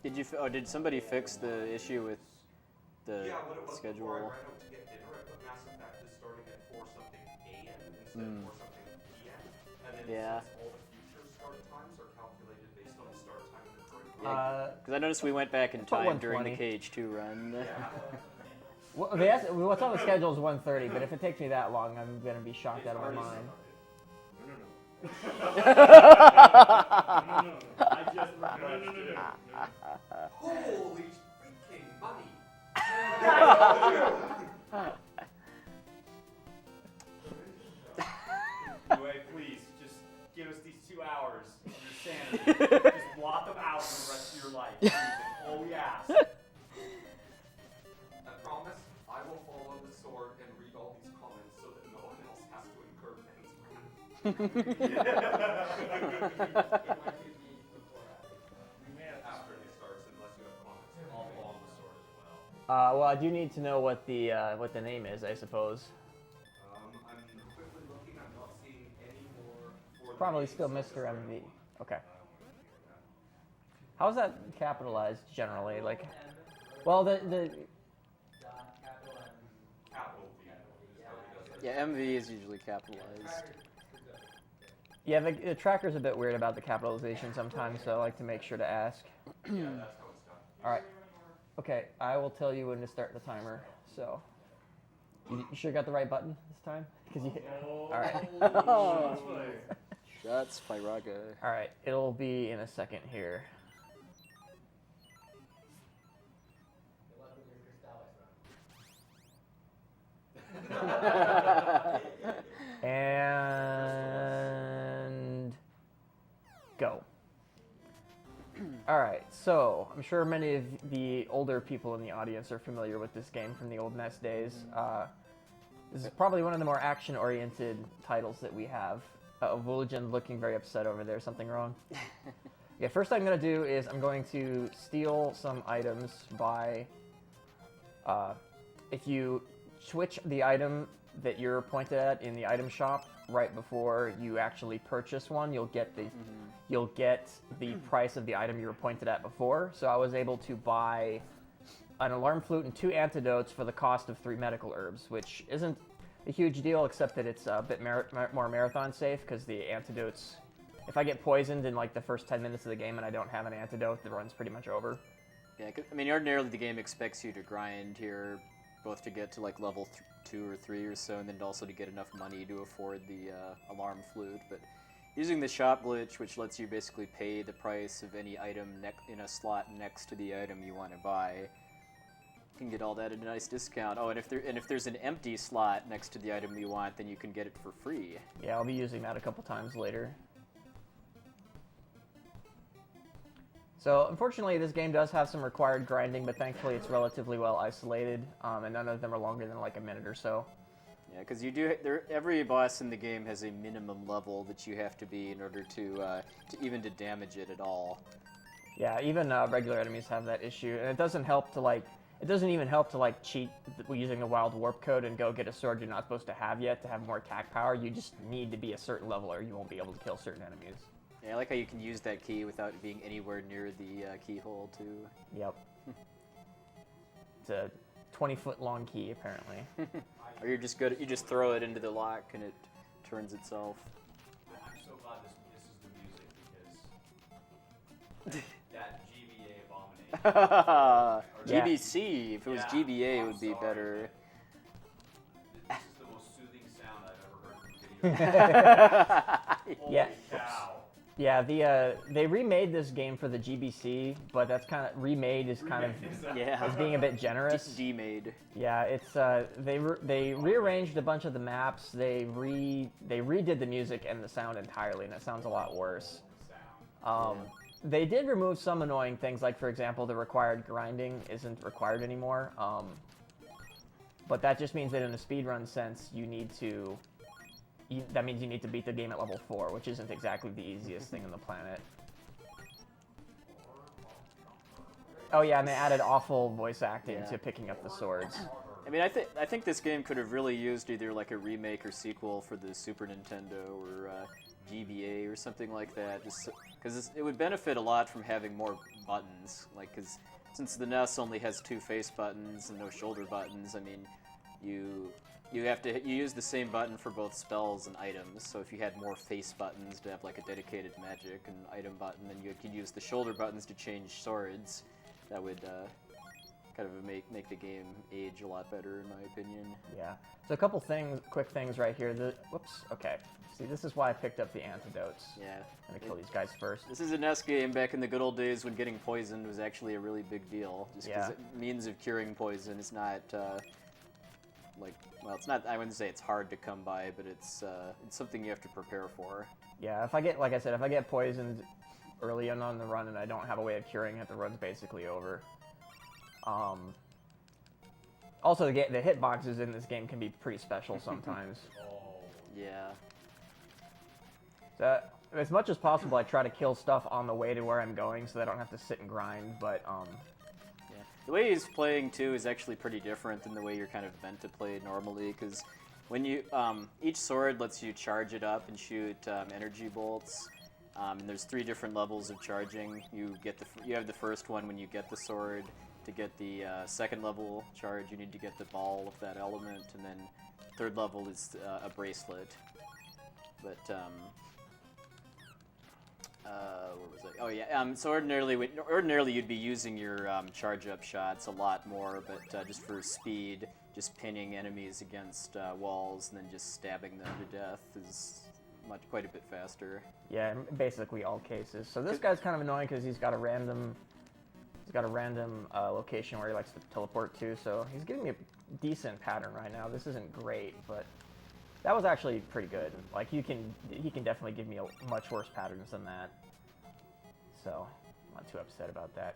Did you? Did somebody fix the issue with the schedule? Before I ran out to get dinner, I put Mass Effect is starting at 4 something a.m. instead of 4 something p.m. And then since all the future start times are calculated based on the start time of the current Yeah, because I noticed we went back in time during the KH2 run. Well, what's on the schedule is 1:30, but if it takes me that long, I'm going to be shocked out of my mind. No. I just holy freaking money! Anyway, please, just give us these 2 hours of your sanity. Just blot them out for the rest of your life. Please, that's all we ask. I promise I will follow the sword and read all these comments so that no one else has to incur after it starts, unless you have comments. I'll follow the sword as well. Well, I do need to know what the name is, I suppose. I'm quickly looking. I'm not seeing any more. Probably still Mr. MV. Okay. How's that capitalized generally? Like, well, the Capital V. Yeah, MV is usually capitalized. yeah, the tracker's a bit weird about the capitalization sometimes, so I like to make sure to ask. Yeah, that's how it's done. All right. Okay, I will tell you when to start the timer. So, you sure got the right button this time? Because you. All right. Shots, Pyraga. All right, it'll be in a second here. And go. All right, so I'm sure many of the older people in the audience are familiar with this game from the old NES days. This is probably one of the more action-oriented titles that we have. Vuligen looking very upset over there. Something wrong? Yeah, first thing I'm going to do is I'm going to steal some items by... if you switch the item that you're pointed at in the item shop right before you actually purchase one, you'll get the price of the item you were pointed at before. So I was able to buy an alarm flute and 2 antidotes for the cost of 3 medical herbs, which isn't a huge deal, except that it's a bit more marathon safe, because the antidotes, if I get poisoned in like the first 10 minutes of the game and I don't have an antidote, the run's pretty much over. Yeah, I mean, ordinarily the game expects you to grind here, both to get to like level 2 or 3 or so, and then also to get enough money to afford the alarm flute. But using the shop glitch, which lets you basically pay the price of any item in a slot next to the item you want to buy, you can get all that at a nice discount. Oh, and if there's an empty slot next to the item you want, then you can get it for free. Yeah, I'll be using that a couple times later. So, unfortunately, this game does have some required grinding, but thankfully it's relatively well isolated, and none of them are longer than like a minute or so. Yeah, because every boss in the game has a minimum level that you have to be in order to even to damage it at all. Yeah, even regular enemies have that issue, and it doesn't help to like. It doesn't even help to like cheat using the wild warp code and go get a sword you're not supposed to have yet to have more attack power. You just need to be a certain level, or you won't be able to kill certain enemies. Yeah, I like how you can use that key without being anywhere near the keyhole, too. Yep. It's a 20-foot long key, apparently. Or you're just good. You just throw it into the lock and it turns itself. I'm so glad this is the music because that GBA abomination. Yeah. GBC. If it was Yeah, GBA, it I'm would be sorry, better. This is the most soothing sound I've ever heard from video. Yeah. Holy cow. Yeah, they remade this game for the GBC, but that's kind of remade is kind of Yeah. is being a bit generous. D-made. Yeah, it's they rearranged a bunch of the maps. They redid the music and the sound entirely, and it sounds a lot worse. They did remove some annoying things, like for example, the required grinding isn't required anymore. But that just means that in a speedrun sense, that means you need to beat the game at level 4, which isn't exactly the easiest thing on the planet. Oh yeah, and they added awful voice acting to picking up the swords. I mean, I think this game could have really used either like a remake or sequel for the Super Nintendo or GBA or something like that, just because it would benefit a lot from having more buttons. Like, because since the NES only has 2 face buttons and no shoulder buttons, I mean, you use the same button for both spells and items. So if you had more face buttons to have like a dedicated magic and item button, then you could use the shoulder buttons to change swords. That would kind of make the game age a lot better, in my opinion. Yeah. So a couple quick things right here. Whoops. Okay. See, this is why I picked up the antidotes. Yeah. I'm gonna kill these guys first. This is a NES game back in the good old days when getting poisoned was actually a really big deal. Just because means of curing poison is not well, it's not. I wouldn't say it's hard to come by, but it's something you have to prepare for. Yeah. If I get poisoned early on the run and I don't have a way of curing it, the run's basically over. Also, the hitboxes in this game can be pretty special sometimes. Yeah. So, as much as possible, I try to kill stuff on the way to where I'm going so that I don't have to sit and grind, but, Yeah. The way he's playing, too, is actually pretty different than the way you're kind of meant to play normally, because when you, each sword lets you charge it up and shoot energy bolts, and there's 3 different levels of charging. You have the first one when you get the sword. To get the second level charge, you need to get the ball of that element, and then 3rd level is a bracelet. But where was I? Oh yeah. So ordinarily you'd be using your charge-up shots a lot more, but just for speed, just pinning enemies against walls and then just stabbing them to death is quite a bit faster. Yeah, in basically all cases. So this guy's kind of annoying because he's got a random location where he likes to teleport to, so he's giving me a decent pattern right now. This isn't great, but that was actually pretty good. Like, he can definitely give me much worse patterns than that. So, I'm not too upset about that.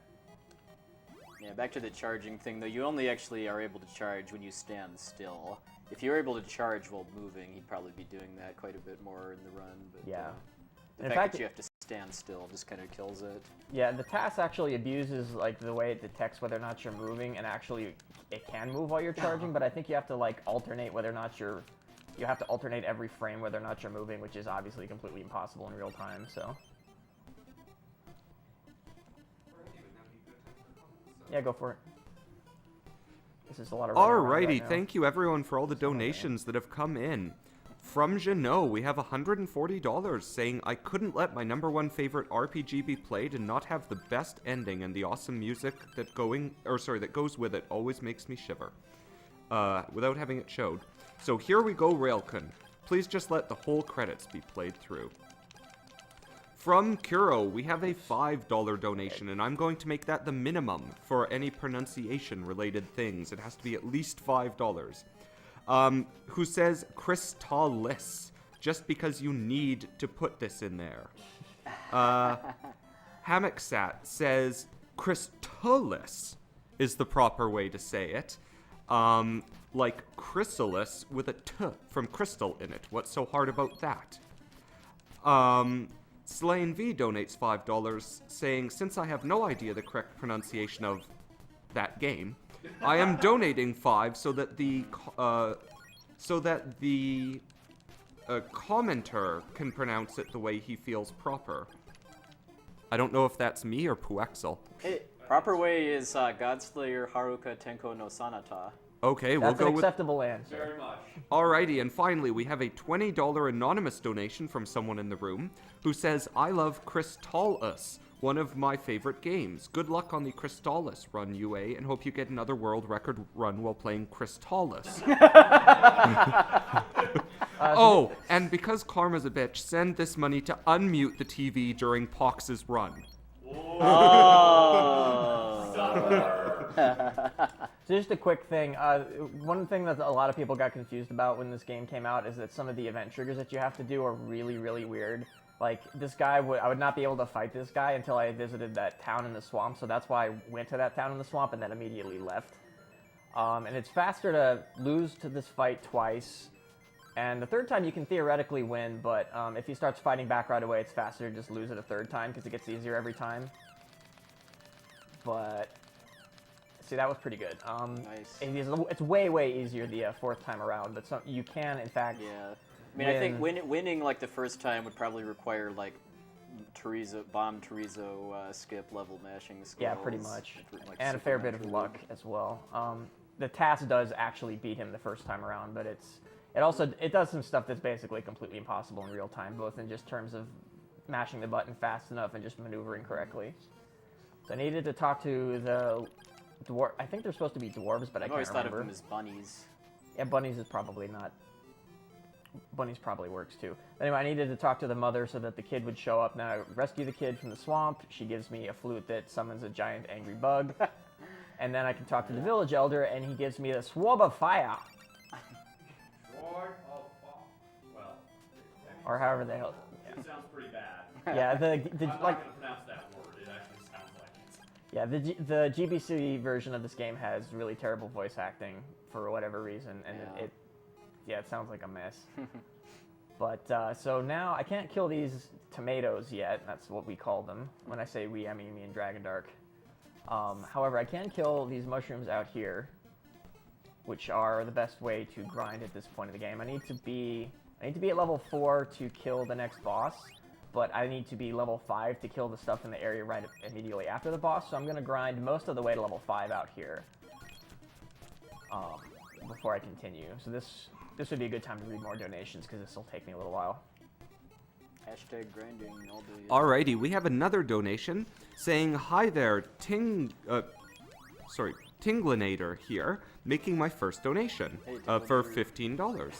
Yeah, back to the charging thing, though, you only actually are able to charge when you stand still. If you were able to charge while moving, he'd probably be doing that quite a bit more in the run, but Yeah. the fact that you have to stand still just kind of kills it. Yeah, the TAS actually abuses like the way it detects whether or not you're moving, and actually it can move while you're charging, but I think you have to like alternate whether or not you have to alternate every frame whether or not you're moving, which is obviously completely impossible in real time, so. Yeah, go for it. This is a lot of Alrighty, thank you everyone for all the donations that have come in. From Jeannot, we have $140 saying, I couldn't let my #1 favorite RPG be played and not have the best ending, and the awesome music that goes with it always makes me shiver. Without having it showed. So here we go, Railkin. Please just let the whole credits be played through. From Kuro, we have a $5 donation, and I'm going to make that the minimum for any pronunciation-related things. It has to be at least $5. Who says Crystalis, just because you need to put this in there. Hammocksat says Crystalis is the proper way to say it. Like chrysalis with a T from crystal in it. What's so hard about that? Slain V donates $5, saying, since I have no idea the correct pronunciation of that game, I am donating $5 so that the commenter can pronounce it the way he feels proper. I don't know if that's me or Puexel. Proper way is Godslayer Haruka Tenko no Sanata. Okay, we'll That's go an with... acceptable answer. Very much. Alrighty, and finally, we have a $20 anonymous donation from someone in the room who says, I love Crystalis, one of my favorite games. Good luck on the Crystalis run, UA, and hope you get another world record run while playing Crystalis. Oh, and because Karma's a bitch, send this money to unmute the TV during Pox's run. So just a quick thing. One thing that a lot of people got confused about when this game came out is that some of the event triggers that you have to do are really, really weird. Like, this guy, I would not be able to fight this guy until I visited that town in the swamp, so that's why I went to that town in the swamp and then immediately left. And it's faster to lose to this fight twice, and the third time you can theoretically win, but if he starts fighting back right away, it's faster to just lose it a third time, because it gets easier every time. But... see, that was pretty good. Nice. It's way, way easier the fourth time around, but you can, in fact... Yeah. I mean, I think winning like the first time would probably require like bomb Chorizo skip level mashing skills. Yeah, pretty much. Like, and a fair bit of luck as well. The task does actually beat him the first time around, but it does some stuff that's basically completely impossible in real time, both in just terms of mashing the button fast enough and just maneuvering correctly. So I needed to talk to the dwarf. I think they're supposed to be dwarves, but I can't remember. I've always thought of them as bunnies. Yeah, bunnies is probably not. Bunnies probably works too. Anyway, I needed to talk to the mother so that the kid would show up. Now, I rescue the kid from the swamp. She gives me a flute that summons a giant angry bug. And then I can talk to the village elder, and he gives me the sword of fire. Sword of fire. Well, Or however the hell. it sounds pretty bad. Yeah, I'm like. not going to pronounce that word. It actually sounds like it. Yeah, the GBC version of this game has really terrible voice acting for whatever reason, and it sounds like a mess. But, so now I can't kill these tomatoes yet. That's what we call them. When I say we, I mean me and Dragon Dark. However, I can kill these mushrooms out here, which are the best way to grind at this point of the game. I need to be at level 4 to kill the next boss, but I need to be level 5 to kill the stuff in the area right immediately after the boss, so I'm going to grind most of the way to level 5 out here before I continue. So this would be a good time to read more donations, because this will take me a little while. Hashtag grinding all day. Alrighty, we have another donation saying, hi there, Tinglinator here, making my first donation for $15.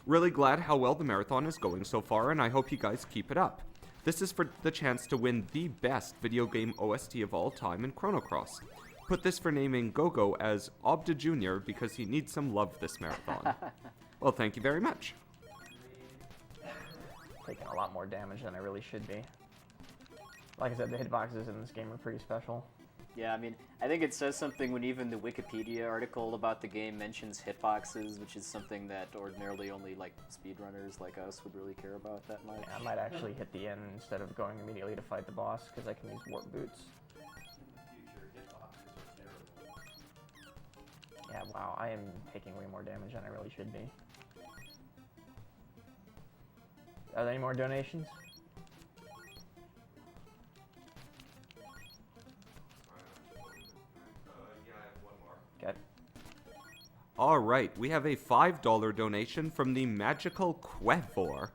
Really glad how well the marathon is going so far, and I hope you guys keep it up. This is for the chance to win the best video game OST of all time in Chrono Cross. Put this for naming Gogo as Obda Jr. because he needs some love this marathon. Well, thank you very much. Taking a lot more damage than I really should be. Like I said, the hitboxes in this game are pretty special. Yeah, I mean, I think it says something when even the Wikipedia article about the game mentions hitboxes, which is something that ordinarily only like speedrunners like us would really care about that much. Yeah, I might actually hit the end instead of going immediately to fight the boss, because I can use warp boots. Yeah, wow, I am taking way more damage than I really should be. Are there any more donations? Yeah, I have one more. Okay. Alright, we have a $5 donation from the Magical Quevor.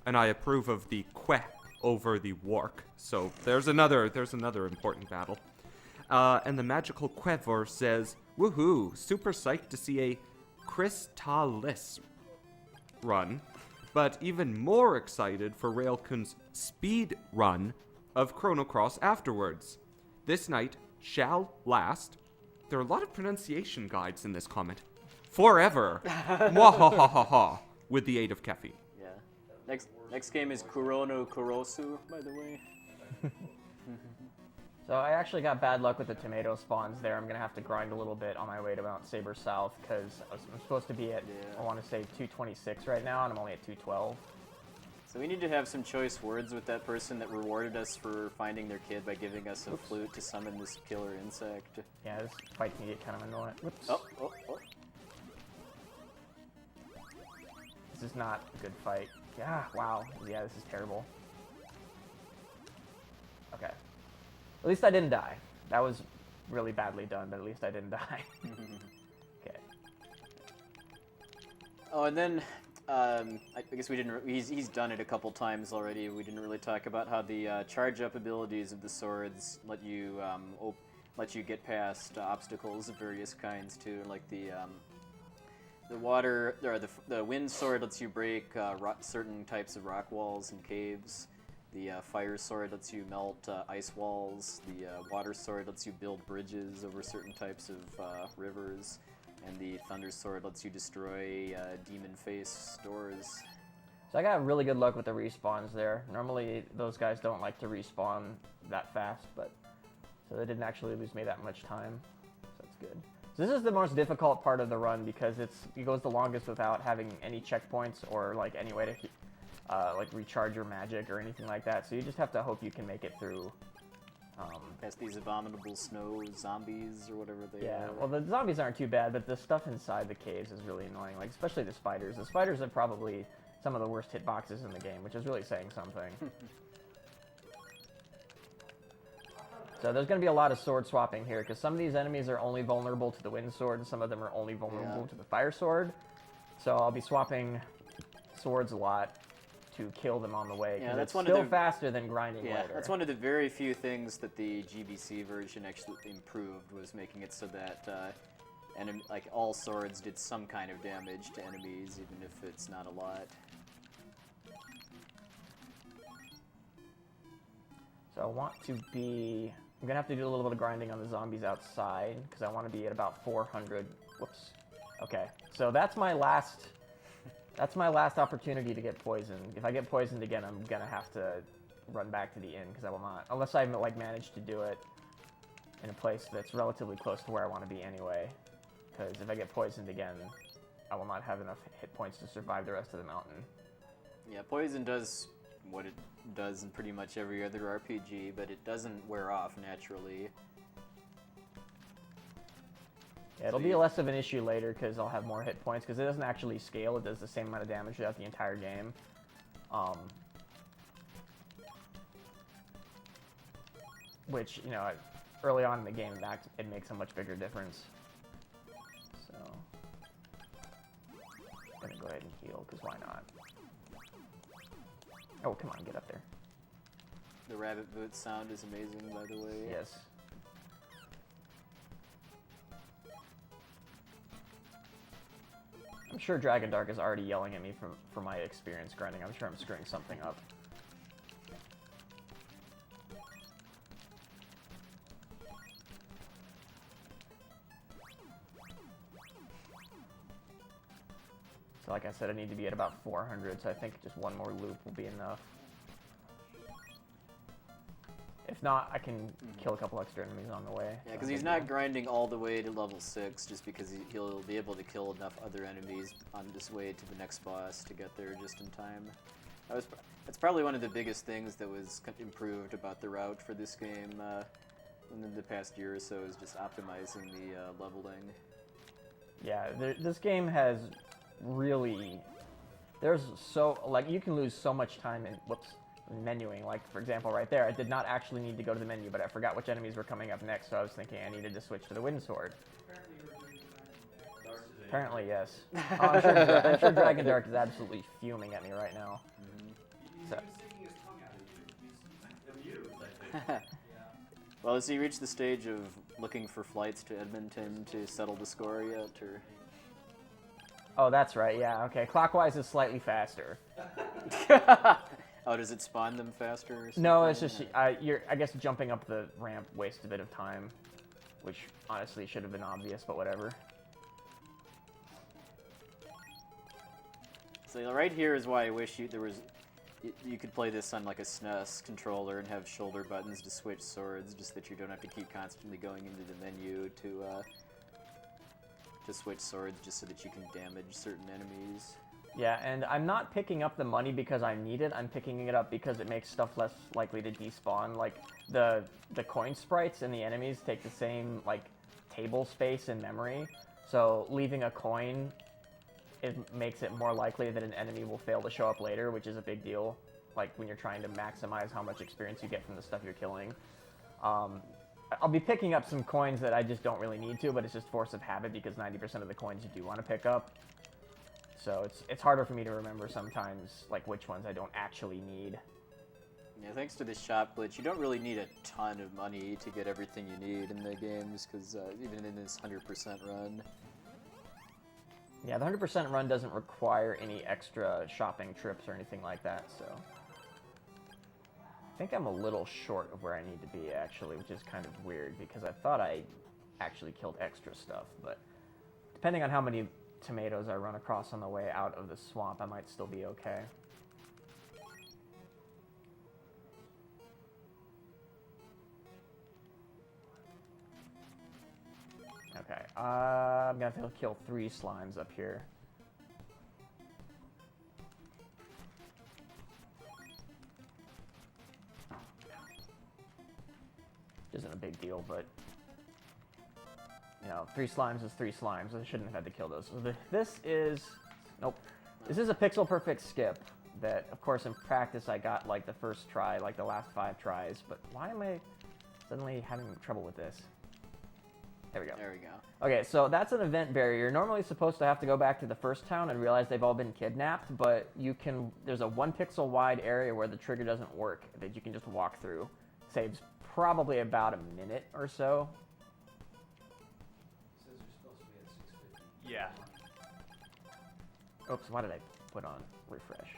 And I approve of the que over the wark. So there's another important battle. And the Magical Quevor says, woohoo, super psyched to see a Crystalis run, but even more excited for Railkun's speed run of Chrono Cross afterwards. This night shall last. There are a lot of pronunciation guides in this comment. Forever. Mwahahaha. With the aid of Kefi. Yeah. Next game is Kurono Kurosu, by the way. So I actually got bad luck with the tomato spawns there. I'm going to have to grind a little bit on my way to Mount Saber South, because I'm supposed to be at, I want to say, 226 right now, and I'm only at 212. So we need to have some choice words with that person that rewarded us for finding their kid by giving us a flute to summon this killer insect. Yeah, this fight can get kind of annoying. Whoops. Oh. This is not a good fight. Yeah, wow. Yeah, this is terrible. Okay. At least I didn't die. That was really badly done, but at least I didn't die. Okay. Oh, and then I guess we didn't. He's done it a couple times already. We didn't really talk about how the charge up abilities of the swords let you get past obstacles of various kinds too, like the water or the wind sword lets you break certain types of rock walls and caves. The fire sword lets you melt ice walls. The water sword lets you build bridges over certain types of rivers. And the thunder sword lets you destroy demon face doors. So I got really good luck with the respawns there. Normally those guys don't like to respawn that fast, but so they didn't actually lose me that much time. So that's good. So this is the most difficult part of the run because it goes the longest without having any checkpoints or like any way to like recharge your magic or anything like that. So you just have to hope you can make it through. Past these abominable snow zombies or whatever they are. Yeah, well the zombies aren't too bad, but the stuff inside the caves is really annoying. Like especially the spiders. The spiders are probably some of the worst hitboxes in the game, which is really saying something. So there's going to be a lot of sword swapping here, because some of these enemies are only vulnerable to the wind sword, and some of them are only vulnerable to the fire sword. So I'll be swapping swords a lot to kill them on the way, because it's still faster than grinding later. That's one of the very few things that the GBC version actually improved, was making it so that like all swords did some kind of damage to enemies, even if it's not a lot. So I want to be... I'm going to have to do a little bit of grinding on the zombies outside, because I want to be at about 400. Whoops. Okay, so that's my last opportunity to get poisoned. If I get poisoned again, I'm going to have to run back to the inn, because I will not... Unless I like manage to do it in a place that's relatively close to where I want to be anyway. Because if I get poisoned again, I will not have enough hit points to survive the rest of the mountain. Yeah, poison does what it does in pretty much every other RPG, but it doesn't wear off naturally. Yeah, it'll be less of an issue later because I'll have more hit points, because it doesn't actually scale. It does the same amount of damage throughout the entire game. Which, you know, early on in the game, it makes a much bigger difference. So, I'm going to go ahead and heal, because why not? Oh, come on, get up there. The rabbit boot sound is amazing, by the way. Yes. I'm sure Dragon Dark is already yelling at me for my experience grinding. I'm sure I'm screwing something up. So like I said, I need to be at about 400, so I think just one more loop will be enough. If not, I can kill a couple extra enemies on the way. Yeah, because he's not grinding all the way to level 6, just because he'll be able to kill enough other enemies on his way to the next boss to get there just in time. That's probably one of the biggest things that was improved about the route for this game in the past year or so, is just optimizing the leveling. Yeah, this game has really... There's so... Like, you can lose so much time in... Whoops. Menuing. Like, for example, right there, I did not actually need to go to the menu, but I forgot which enemies were coming up next, so I was thinking I needed to switch to the wind sword. Apparently, yes. Oh, I'm sure Dragon Dark is absolutely fuming at me right now. He's sticking his tongue out at you. He's amused, I think. Well, has he reached the stage of looking for flights to Edmonton to settle the score yet, or...? Oh, that's right, yeah, okay. Clockwise is slightly faster. Oh, does it spawn them faster or something? No, it's just, I guess jumping up the ramp wastes a bit of time, which honestly should have been obvious, but whatever. So right here is why I wish you could play this on like a SNES controller and have shoulder buttons to switch swords, just that you don't have to keep constantly going into the menu to switch swords, just so that you can damage certain enemies. Yeah, and I'm not picking up the money because I need it. I'm picking it up because it makes stuff less likely to despawn. Like, the coin sprites and the enemies take the same, like, table space in memory. So leaving a coin, it makes it more likely that an enemy will fail to show up later, which is a big deal. Like, when you're trying to maximize how much experience you get from the stuff you're killing. I'll be picking up some coins that I just don't really need to, but it's just force of habit because 90% of the coins you do want to pick up. So it's harder for me to remember sometimes, like, which ones I don't actually need. Yeah, thanks to this shop glitch, you don't really need a ton of money to get everything you need in the games, because even in this 100% run. Yeah, the 100% run doesn't require any extra shopping trips or anything like that, so... I think I'm a little short of where I need to be, actually, which is kind of weird, because I thought I actually killed extra stuff, but depending on how many tomatoes I run across on the way out of the swamp, I might still be okay. Okay, I'm gonna have to kill 3 slimes up here. Isn't a big deal, but you know, 3 slimes is 3 slimes. I shouldn't have had to kill those. So this is, nope. This is a pixel perfect skip that, of course, in practice I got like the first try, like the last 5 tries. But why am I suddenly having trouble with this? There we go. There we go. Okay, so that's an event barrier. You're normally supposed to have to go back to the first town and realize they've all been kidnapped, but you can. There's a 1 pixel wide area where the trigger doesn't work that you can just walk through. Saves probably about a minute or so. Says you're supposed to be at 650. Yeah. Oops, why did I put on refresh?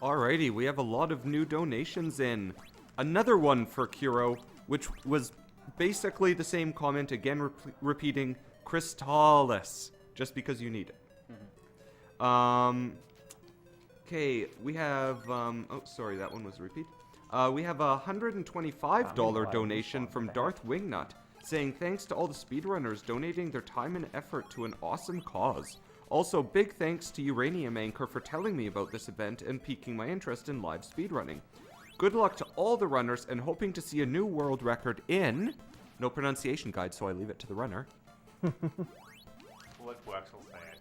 Alrighty, we have a lot of new donations in. Another one for Kuro, which was basically the same comment, again repeating Crystalis, just because you need it. Okay, we have, oh, sorry, that one was a repeat. We have a $125 donation from Darth Wingnut, saying thanks to all the speedrunners donating their time and effort to an awesome cause. Also, big thanks to Uranium Anchor for telling me about this event and piquing my interest in live speedrunning. Good luck to all the runners and hoping to see a new world record in... No pronunciation guide, so I leave it to the runner. Let Wexel say it.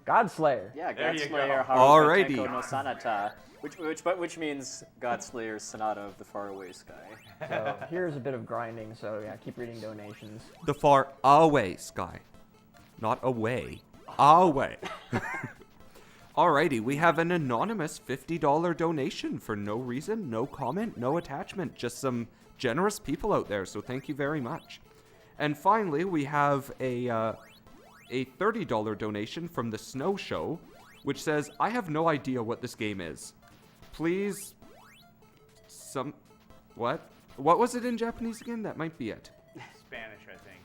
Godslayer. Yeah, There you Godslayer go. Haruka Alrighty. Tenko no Sanata, which means Godslayer's Sonata of the Faraway Sky. So here's a bit of grinding, so yeah, keep reading donations. The far away sky. Not away. Away. Alrighty, we have an anonymous $50 donation for no reason, no comment, no attachment. Just some generous people out there, so thank you very much. And finally, we have a $30 donation from the Snow Show, which says, I have no idea what this game is. Please... What? What was it in Japanese again? That might be it. Spanish, I think.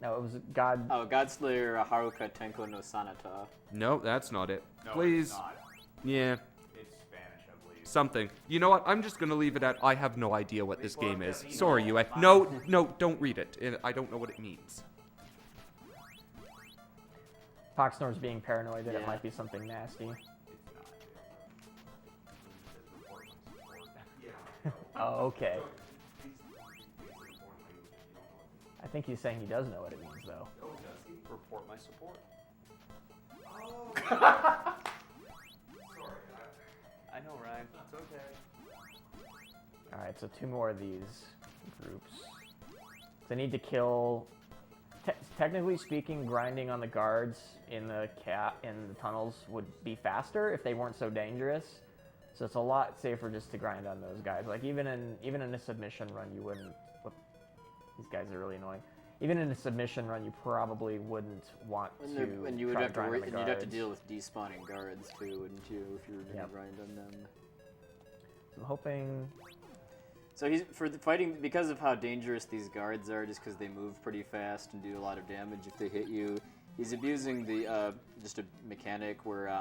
No, it was God. Oh, Godslayer Haruka Tenko no Sanata. No, that's not it. No, Please. it's not. Yeah, It's Spanish, I believe. something. You know what? I'm just gonna leave it at I have no idea what this game is. Before Sorry, Casino. you. No, don't read it. I don't know what it means. Foxnor's being paranoid that it Yeah. might be something nasty. It's not. Yeah. Oh, okay. Please report my language if you don't know what. I think he's saying he does know what it means, though. Oh, does he? Report my support. Oh. Sorry. I know, Ryan. It's okay. Alright, so 2 more of these groups. They need to kill... technically speaking, grinding on the guards in the tunnels would be faster if they weren't so dangerous. So it's a lot safer just to grind on those guys. Like even in a submission run, you wouldn't. Whoop, these guys are really annoying. Even in a submission run, you probably wouldn't want to. And you would try have to grind on worry, the and you'd have to guards. deal with despawning guards too, wouldn't you, if you were going to Yep. grind on them? I'm hoping. So he's fighting because of how dangerous these guards are, just because they move pretty fast and do a lot of damage if they hit you. He's abusing the just a mechanic where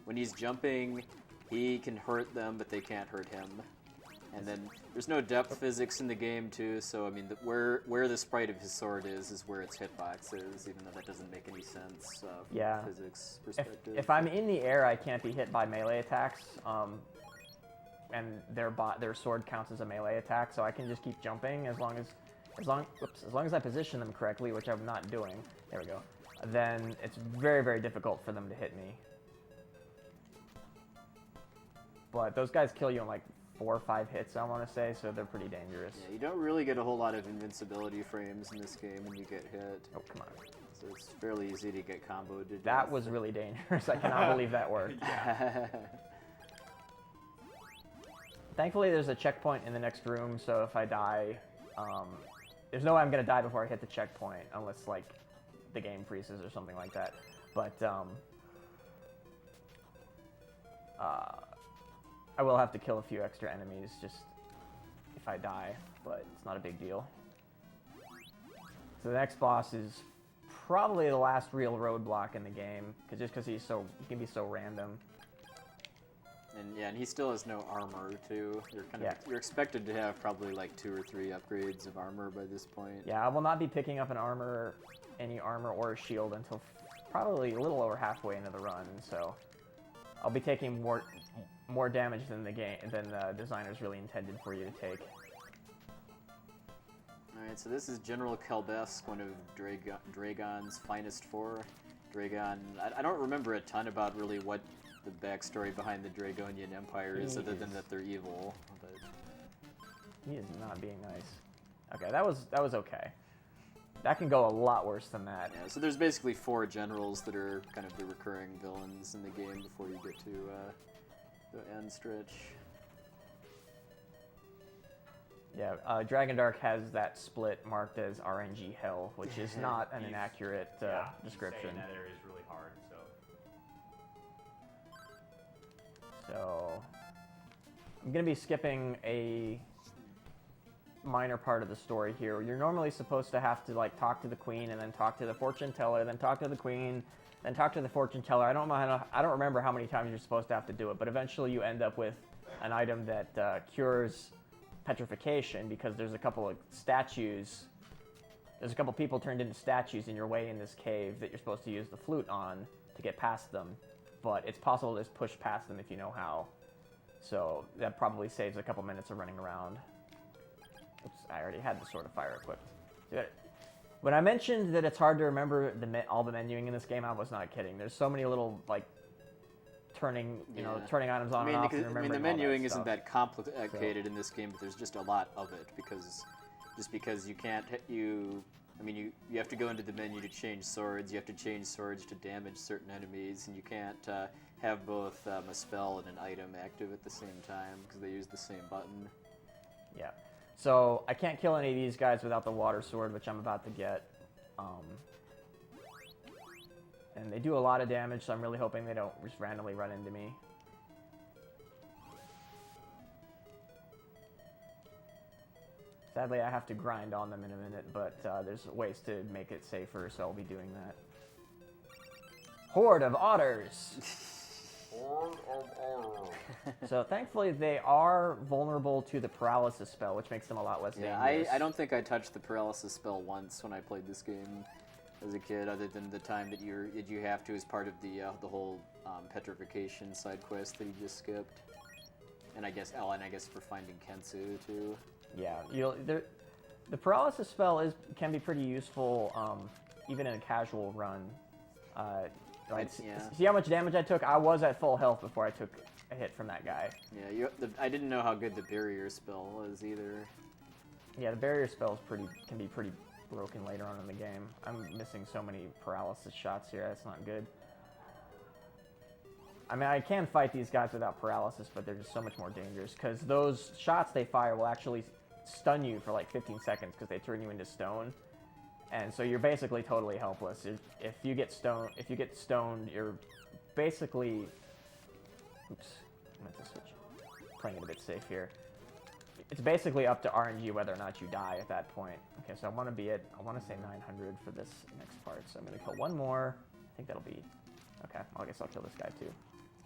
when he's jumping, he can hurt them, but they can't hurt him. And then there's no depth physics in the game too, so I mean where the sprite of his sword is where its hitbox is, even though that doesn't make any sense from Yeah. a physics perspective. If I'm in the air, I can't be hit by melee attacks. And their sword counts as a melee attack, so I can just keep jumping as long as I position them correctly, which I'm not doing. There we go. Then it's very, very difficult for them to hit me. but those guys kill you in like 4 or 5 hits, I want to say, so they're pretty dangerous. Yeah, you don't really get a whole lot of invincibility frames in this game when you get hit. Oh, come on. So it's fairly easy to get comboed to death. That was really dangerous. I cannot believe that worked. Thankfully, there's a checkpoint in the next room, so if I die, there's no way I'm going to die before I hit the checkpoint, unless, like, the game freezes or something like that. But, I will have to kill a few extra enemies just if I die, but it's not a big deal. So the next boss is probably the last real roadblock in the game, because he can be so random. And yeah, and he still has no armor too. You're expected to have probably like 2 or 3 upgrades of armor by this point. Yeah, I will not be picking up any armor or a shield until probably a little over halfway into the run. So I'll be taking more damage than the designers really intended for you to take. Alright, so this is General Kelbesk, one of Dragon's finest 4. Dragon, I don't remember a ton about really what the backstory behind the Dragonian Empire is, other than that they're evil. But he is not being nice. Okay, that was okay. That can go a lot worse than that. Yeah, so there's basically 4 generals that are kind of the recurring villains in the game before you get to the end stretch. Yeah, Dragon Dark has that split marked as RNG Hell, which is not an inaccurate description. That area is really hard, So I'm going to be skipping a minor part of the story here. You're normally supposed to have to like talk to the queen and then talk to the fortune teller, then talk to the queen, then talk to the fortune teller. I don't remember how many times you're supposed to have to do it, but eventually you end up with an item that cures petrification, because there's a couple of statues. There's a couple people turned into statues in your way in this cave that you're supposed to use the flute on to get past them. But it's possible to just push past them if you know how. So that probably saves a couple minutes of running around. Oops, I already had the Sword of Fire equipped. When I mentioned that it's hard to remember all the menuing in this game, I was not kidding. There's so many little, like, turning items on and off and remembering the all that menuing isn't stuff. that complicated in this game, but there's just a lot of it, because you can't you have to go into the menu to change swords. You have to change swords to damage certain enemies, and you can't have both a spell and an item active at the same time because they use the same button. Yeah. So I can't kill any of these guys without the water sword, which I'm about to get. And they do a lot of damage, so I'm really hoping they don't just randomly run into me. Sadly, I have to grind on them in a minute, but there's ways to make it safer, so I'll be doing that. Hoard of otters! So thankfully, they are vulnerable to the paralysis spell, which makes them a lot less dangerous. I don't think I touched the paralysis spell once when I played this game as a kid, other than the time that you have to as part of the whole petrification side quest that you just skipped, and I guess for finding Kensu too. Yeah, the paralysis spell can be pretty useful, even in a casual run. See how much damage I took? I was at full health before I took a hit from that guy. Yeah, I didn't know how good the barrier spell was either. Yeah, the barrier spell can be pretty broken later on in the game. I'm missing so many paralysis shots here. That's not good. I mean, I can fight these guys without paralysis, but they're just so much more dangerous, because those shots they fire will actually stun you for like 15 seconds because they turn you into stone. And so you're basically totally helpless. If you get stoned, you're basically... Oops, I meant to switch. Playing it a bit safe here. It's basically up to RNG whether or not you die at that point. Okay, so I want to say 900 for this next part. So I'm going to kill one more. I think that'll be... Okay, well, I guess I'll kill this guy too.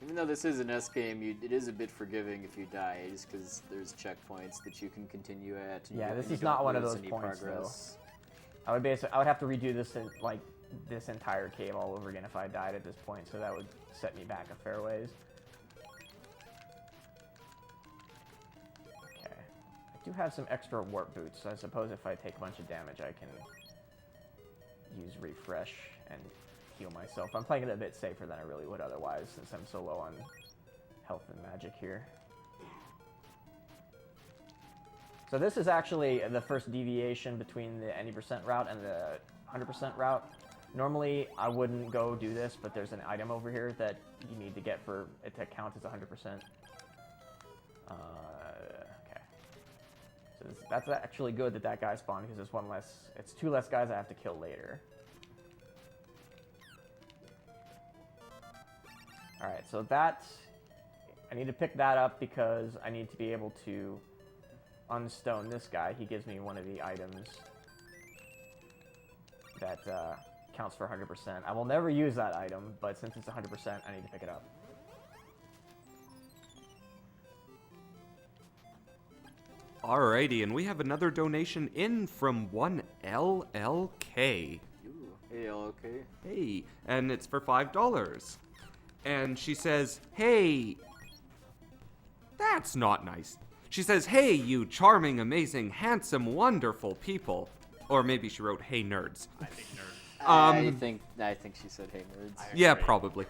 Even though this is an S game, it is a bit forgiving if you die, just because there's checkpoints that you can continue at. Yeah, this is not one of those points, though. I would have to redo this this entire cave all over again if I died at this point, so that would set me back a fair ways. Okay, I do have some extra warp boots, so I suppose if I take a bunch of damage, I can use refresh and heal myself. I'm playing it a bit safer than I really would otherwise, since I'm so low on health and magic here. So this is actually the first deviation between the any percent route and the 100% route. Normally, I wouldn't go do this, but there's an item over here that you need to get for it to count as 100%. Okay. So that's actually good that guy spawned because there's one less. It's 2 less guys I have to kill later. All right, so that I need to pick that up because I need to be able to unstone this guy. He gives me one of the items that counts for 100%. I will never use that item, but since it's 100%, I need to pick it up. Alrighty, and we have another donation in from one LLK. Ooh, hey, okay. Hey, and it's for $5. And she says, hey, that's not nice. She says, hey, you charming, amazing, handsome, wonderful people. Or maybe she wrote, hey, nerds. I think nerd. I think she said, "Hey, nerds." Yeah, probably.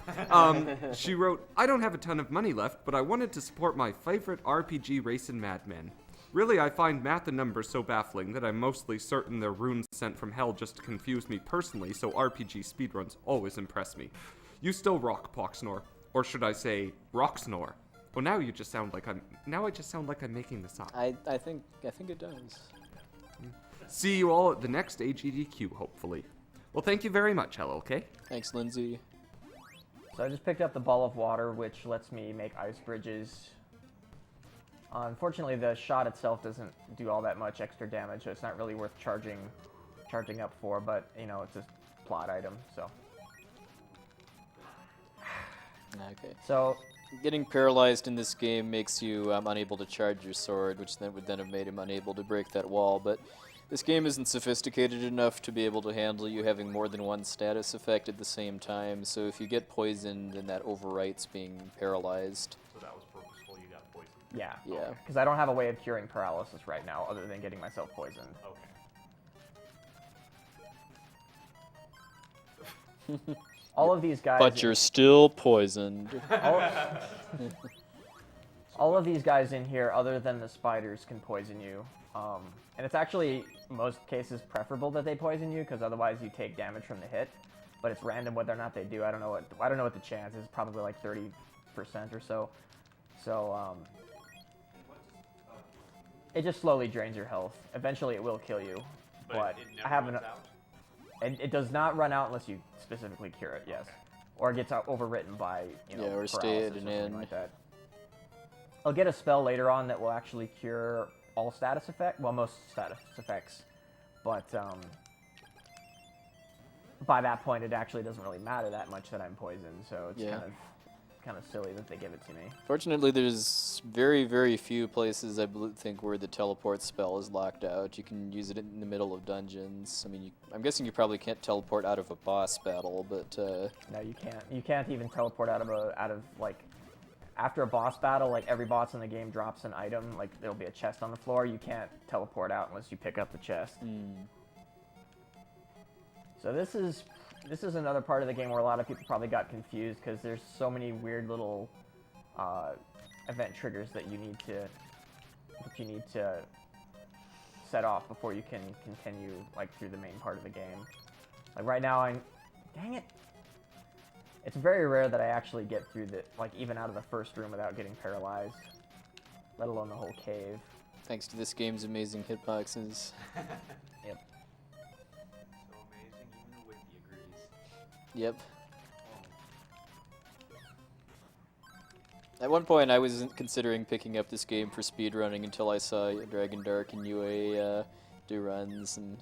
She wrote, I don't have a ton of money left, but I wanted to support my favorite RPG racing madmen. Really, I find math and numbers so baffling that I'm mostly certain they're runes sent from hell just to confuse me personally, so RPG speedruns always impress me. You still rock, Poxnor. Or should I say, Roxnor? Oh, now I just sound like I'm making this up. I think it does. See you all at the next AGDQ, hopefully. Well, thank you very much, LLK. Thanks, Lindsay. So I just picked up the ball of water, which lets me make ice bridges. Unfortunately, the shot itself doesn't do all that much extra damage, so it's not really worth charging up for, but, you know, it's a plot item, so. Okay. So, Getting paralyzed in this game makes you unable to charge your sword, which then would have made him unable to break that wall, but this game isn't sophisticated enough to be able to handle you having more than one status effect at the same time, so if you get poisoned, then that overwrites being paralyzed. So that was purposeful, you got poisoned. yeah. Yeah. Because I don't have a way of curing paralysis right now, other than getting myself poisoned. Okay. All of these guys... But you're still poisoned. All of these guys in here, other than the spiders, can poison you. And it's actually, most cases, preferable that they poison you, because otherwise you take damage from the hit. But it's random whether or not they do. I don't know what the chance is. Probably like 30% or so. So, it just slowly drains your health. Eventually it will kill you. But it I never haven't... runs out? It does not run out unless you specifically cure it, yes. Or it gets overwritten by, you know, Yeah, or paralysis stay or at an something inn. like that. I'll get a spell later on that will actually cure all status effect, well, most status effects, but by that point it actually doesn't really matter that much that I'm poisoned, so it's Yeah. kind of silly that they give it to me. Fortunately, there's very, very few places I think where the teleport spell is locked out. You can use it in the middle of dungeons. I mean, I'm guessing you probably can't teleport out of a boss battle, but No, you can't. You can't even teleport out of like after a boss battle. Like every boss in the game drops an item. Like there'll be a chest on the floor. You can't teleport out unless you pick up the chest. So this is another part of the game where a lot of people probably got confused because there's so many weird little event triggers that you need to set off before you can continue like through the main part of the game. Like right now, dang it! It's very rare that I actually get through even out of the first room without getting paralyzed, let alone the whole cave. thanks to this game's amazing hitboxes. Yep. So amazing, even the wiki agrees. Yep. At one point, I was considering picking up this game for speedrunning until I saw Dragon Dark and UA do runs, and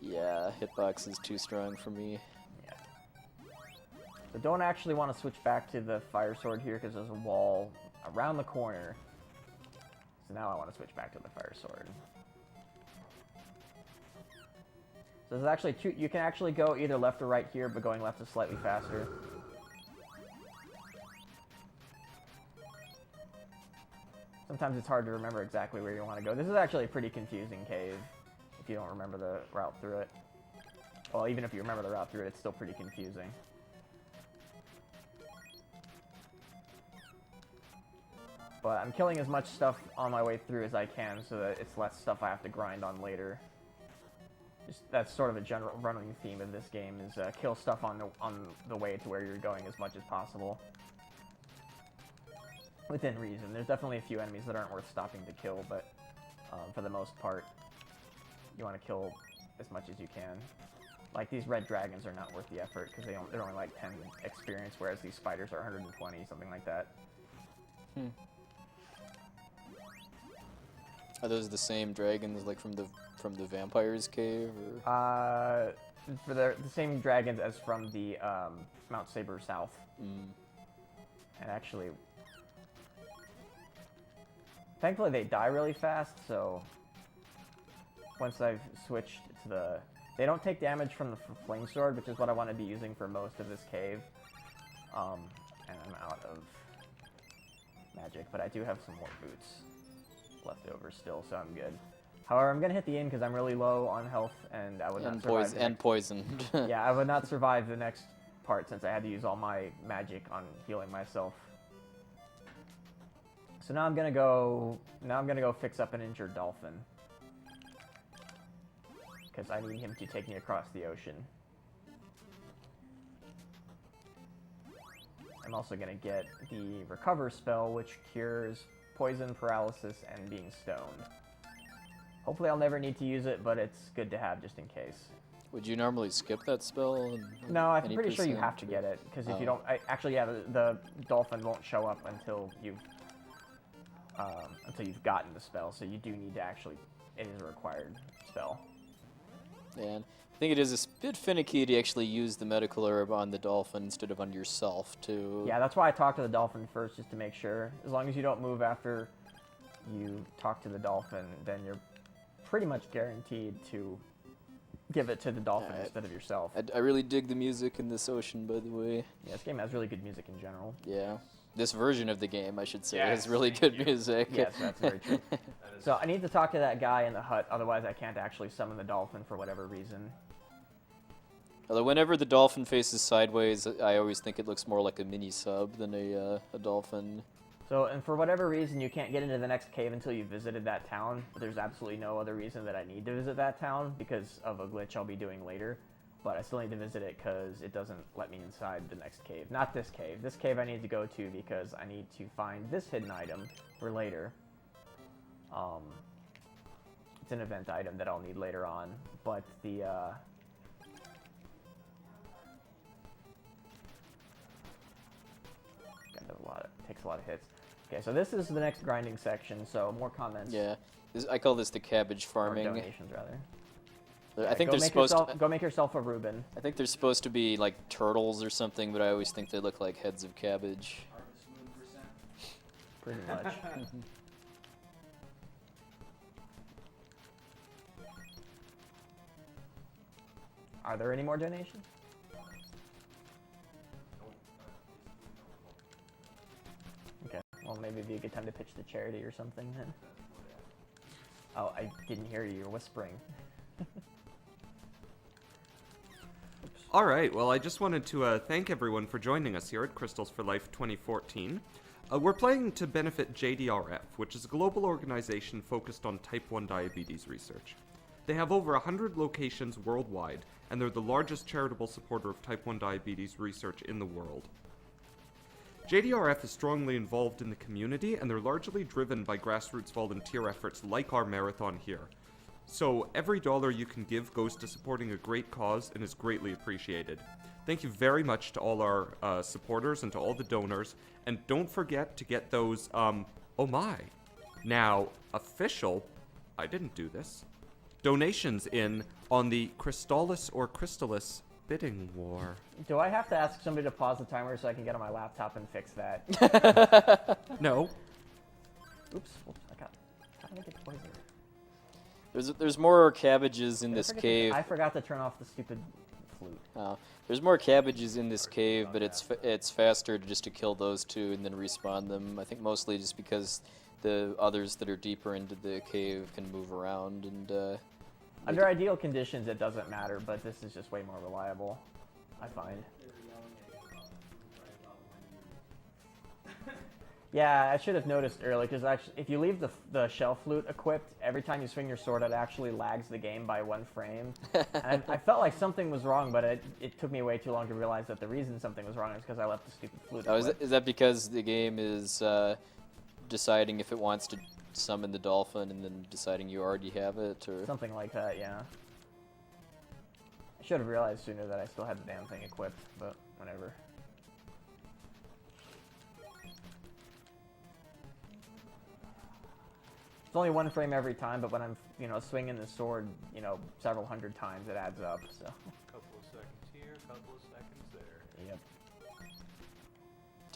yeah, hitbox is too strong for me. Yeah. So don't actually want to switch back to the fire sword here because there's a wall around the corner. So now I want to switch back to the fire sword. So there's actually two. You can actually go either left or right here, but going left is slightly faster. Sometimes it's hard to remember exactly where you want to go. This is actually a pretty confusing cave if you don't remember the route through it. Well, even if you remember the route through it, it's still pretty confusing. But I'm killing as much stuff on my way through as I can so that it's less stuff I have to grind on later. That's sort of a general running theme of this game, is kill stuff on the way to where you're going as much as possible. Within reason. There's definitely a few enemies that aren't worth stopping to kill, but for the most part, you want to kill as much as you can. Like, these red dragons are not worth the effort, because they're only like 10 experience, whereas these spiders are 120, something like that. Are those the same dragons, like from the vampire's cave? Or? For the same dragons as from the Mount Saber South. And actually, thankfully they die really fast, so once I've switched to the... They don't take damage from the flame sword, which is what I want to be using for most of this cave. And I'm out of magic, but I do have some more boots left over still, so I'm good. However, I'm going to hit the inn because I'm really low on health, and I would not survive. And poisoned. Yeah, I would not survive the next part since I had to use all my magic on healing myself. So now I'm gonna go fix up an injured dolphin, because I need him to take me across the ocean. I'm also gonna get the recover spell, which cures poison, paralysis, and being stoned. Hopefully I'll never need to use it, but it's good to have just in case. Would you normally skip that spell? No, I'm pretty sure you have to get it, because if you don't... actually, yeah, the dolphin won't show up until you've gotten the spell, so you do need to actually... It is a required spell. And I think it is a bit finicky to actually use the medical herb on the dolphin instead of on yourself, too. Yeah, that's why I talked to the dolphin first, just to make sure. As long as you don't move after you talk to the dolphin, then you're pretty much guaranteed to give it to the dolphin instead of yourself. I really dig the music in this ocean, by the way. Yeah, this game has really good music in general. Yeah. This version of the game, I should say, Yes, has really good music. Yes, that's very true. So I need to talk to that guy in the hut, otherwise I can't actually summon the dolphin for whatever reason. Although whenever the dolphin faces sideways, I always think it looks more like a mini-sub than a dolphin. So, and for whatever reason, you can't get into the next cave until you've visited that town. But there's absolutely no other reason that I need to visit that town because of a glitch I'll be doing later. But I still need to visit it because it doesn't let me inside the next cave. Not this cave. This cave I need to go to because I need to find this hidden item for later. It's an event item that I'll need later on. But the... takes a lot of hits. Okay, so this is the next grinding section, so more comments. Yeah, I call this the cabbage farming. Or donations, rather. I think they're supposed to... Go make yourself a Reuben. I think they're supposed to be like turtles or something, but I always think they look like heads of cabbage. Pretty much. Are there any more donations? Okay, well maybe it'd be a good time to pitch the charity or something then. Oh, I didn't hear you. You're whispering. Alright, well I just wanted to thank everyone for joining us here at Crystals for Life 2014. We're playing to benefit JDRF, which is a global organization focused on type 1 diabetes research. They have over 100 locations worldwide, and they're the largest charitable supporter of type 1 diabetes research in the world. JDRF is strongly involved in the community, and they're largely driven by grassroots volunteer efforts like our marathon here. So every dollar you can give goes to supporting a great cause and is greatly appreciated. Thank you very much to all our supporters and to all the donors, and don't forget to get those, oh my, now official, I didn't do this, donations in on the Crystalis or Crystalis bidding war. Do I have to ask somebody to pause the timer so I can get on my laptop and fix that? No. Oops, how did I get poisoned? There's more cabbages in this cave. I forgot to turn off the stupid flute. There's more cabbages in this cave, but it's faster just to kill those two and then respawn them. I think mostly just because the others that are deeper into the cave can move around and. Under ideal conditions, it doesn't matter, but this is just way more reliable, I find. Yeah, I should have noticed earlier, because actually, if you leave the shell flute equipped, every time you swing your sword, it actually lags the game by 1 frame. And I felt like something was wrong, but it took me way too long to realize that the reason something was wrong is because I left the stupid flute Oh, equipped. is that because the game is deciding if it wants to summon the dolphin and then deciding you already have it, or Something like that, yeah. I should have realized sooner that I still had the damn thing equipped, but whatever. It's only 1 frame every time, but when I'm, swinging the sword, several hundred times, it adds up, so. Couple of seconds here, couple of seconds there. Yep.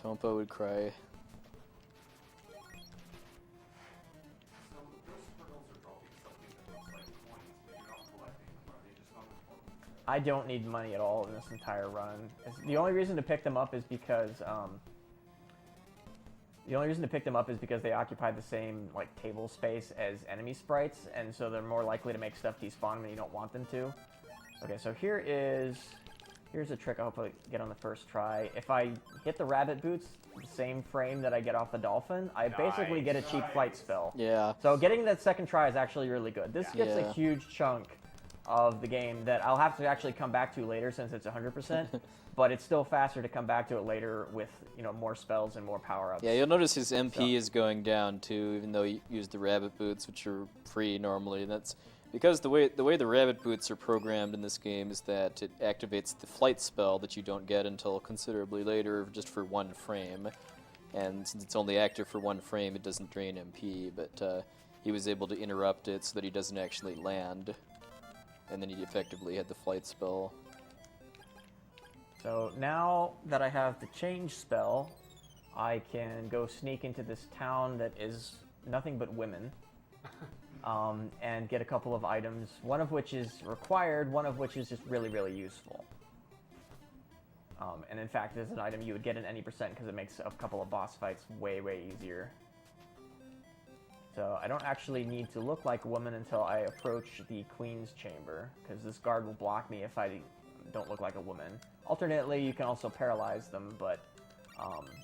Tompa would cry. So those sprinkles are dropping something that looks like coins, but you're not collecting them. Are they just on the floor? I don't need money at all in this entire run. The only reason to pick them up is because they occupy the same table space as enemy sprites, and so they're more likely to make stuff despawn when you don't want them to. Okay, so here's a trick I hope I get on the first try. If I hit the rabbit boots the same frame that I get off the dolphin, I basically get a cheap flight spell. Yeah. So getting that second try is actually really good. This gets Yeah. a huge chunk of the game that I'll have to actually come back to later since it's 100%, but it's still faster to come back to it later with, more spells and more power-ups. Yeah, you'll notice his MP is going down too, even though he used the rabbit boots, which are free normally. And that's because the way the rabbit boots are programmed in this game is that it activates the flight spell that you don't get until considerably later, just for 1 frame. And since it's only active for 1 frame, it doesn't drain MP. But he was able to interrupt it so that he doesn't actually land, and then he effectively had the flight spell. So now that I have the change spell, I can go sneak into this town that is nothing but women, and get a couple of items, one of which is required, one of which is just really, really useful. And in fact, there's an item you would get in any percent because it makes a couple of boss fights way, way easier. So I don't actually need to look like a woman until I approach the Queen's Chamber, because this guard will block me if I don't look like a woman. Alternately, you can also paralyze them,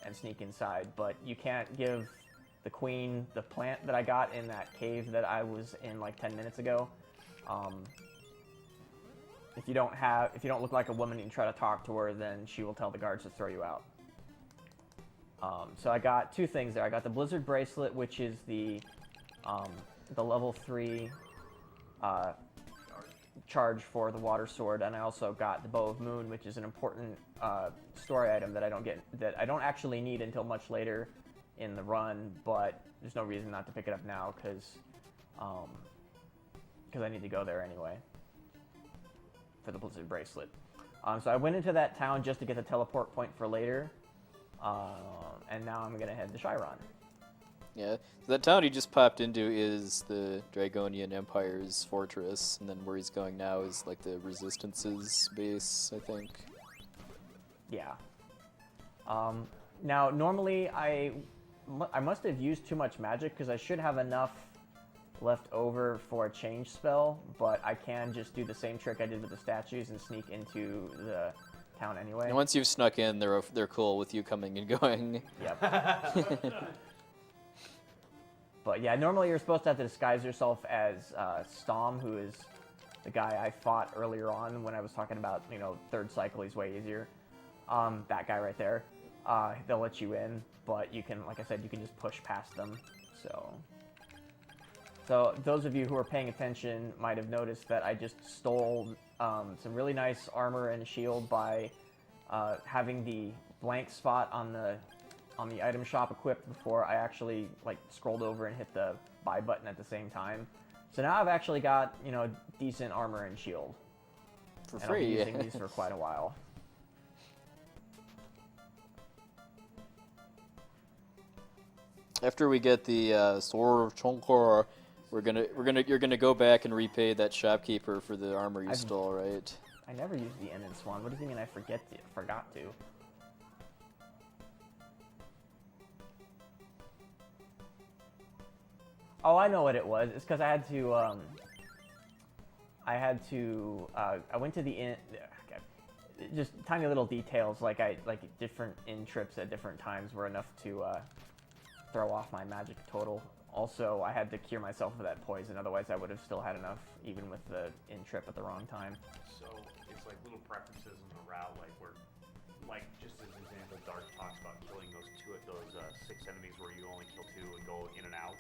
and sneak inside, but you can't give the Queen the plant that I got in that cave that I was in 10 minutes ago. If you don't look like a woman and you try to talk to her, then she will tell the guards to throw you out. So I got 2 things there. I got the Blizzard Bracelet, which is the level 3 charge for the Water Sword, and I also got the Bow of Moon, which is an important story item that I don't actually need until much later in the run, but there's no reason not to pick it up now because I need to go there anyway for the Blizzard Bracelet. So I went into that town just to get the teleport point for later, and now I'm gonna head to Chiron. Yeah, so that town he just popped into is the Dragonian Empire's fortress, and then where he's going now is the Resistance's base, I think. Yeah. Now, normally I must have used too much magic because I should have enough left over for a change spell, but I can just do the same trick I did with the statues and sneak into the town anyway. And once you've snuck in, they're cool with you coming and going. Yep. But yeah, normally you're supposed to have to disguise yourself as Stom, who is the guy I fought earlier on when I was talking about, 3rd cycle, he's way easier. That guy right there. They'll let you in, but you can, like I said, you can just push past them. So those of you who are paying attention might have noticed that I just stole some really nice armor and shield by having the blank spot on the item shop equipped before I actually scrolled over and hit the buy button at the same time. So now I've actually got decent armor and shield. For And I'll be free. using these for quite a while. After we get the Sword of Chonkor, you're gonna go back and repay that shopkeeper for the armor you stole, right? I never used the Ended Swan. What does he mean I forgot to? Oh, I know what it was. It's because I went to the inn. Just tiny little details, like different inn trips at different times were enough to throw off my magic total. Also, I had to cure myself of that poison, otherwise I would have still had enough, even with the in-trip at the wrong time. So it's like little preferences in the route, like where, like just as an example, Dark talks about killing those 6 enemies where you only kill 2 and go in and out.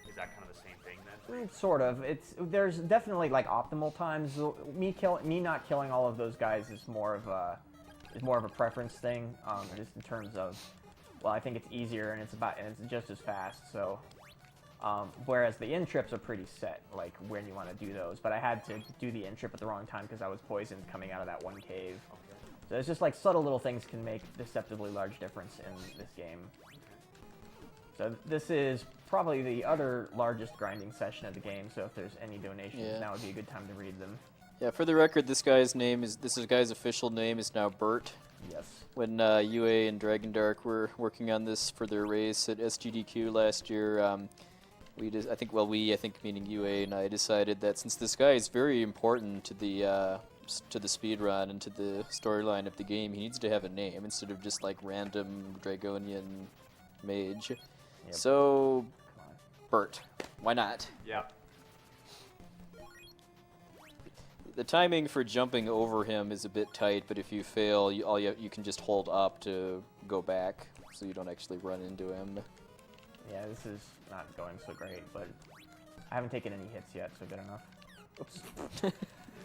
Is that kind of the same thing then? Sort of. There's definitely like optimal times. Me not killing all of those guys is more of a preference thing, just in terms of, well, I think it's easier and it's just as fast. So, whereas the in trips are pretty set, like when you want to do those. But I had to do the in trip at the wrong time because I was poisoned coming out of that one cave. Okay. So it's just like subtle little things can make deceptively large difference in this game. So this is probably the other largest grinding session of the game. So if there's any donations, now would be a good time to read them. Yeah, for the record, this guy's official name is now Bert. Yes. When UA and Dragon Dark were working on this for their race at SGDQ last year, I think meaning UA and I decided that since this guy is very important to the speed run and to the storyline of the game, he needs to have a name instead of just like random Dragonian mage. Yep. So, Bert, why not? Yeah. The timing for jumping over him is a bit tight, but if you fail, you can just hold up to go back, so you don't actually run into him. Yeah, this is not going so great, but I haven't taken any hits yet, so good enough. Oops.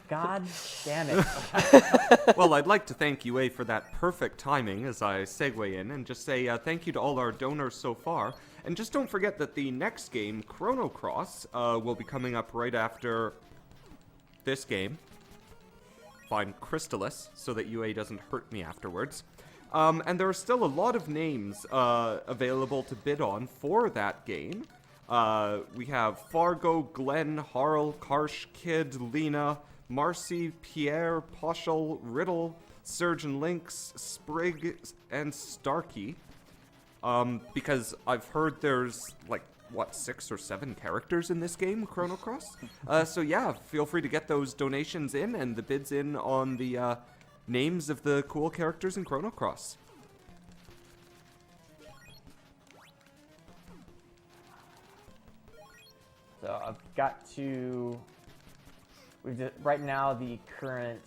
God damn it. Well, I'd like to thank UA for that perfect timing as I segue in and just say thank you to all our donors so far. And just don't forget that the next game, Chrono Cross, will be coming up right after this game. Find Crystalis so that UA doesn't hurt me afterwards. And there are still a lot of names available to bid on for that game. We have Fargo, Glenn, Harl, Karsh, Kid, Lena, Marcy, Pierre, Poshel, Riddle, Surgeon Lynx, Sprig, and Starkey. Because I've heard there's, 6 or 7 characters in this game, Chrono Cross? So yeah, feel free to get those donations in and the bids in on the names of the cool characters in Chrono Cross. So I've got to... right now, the current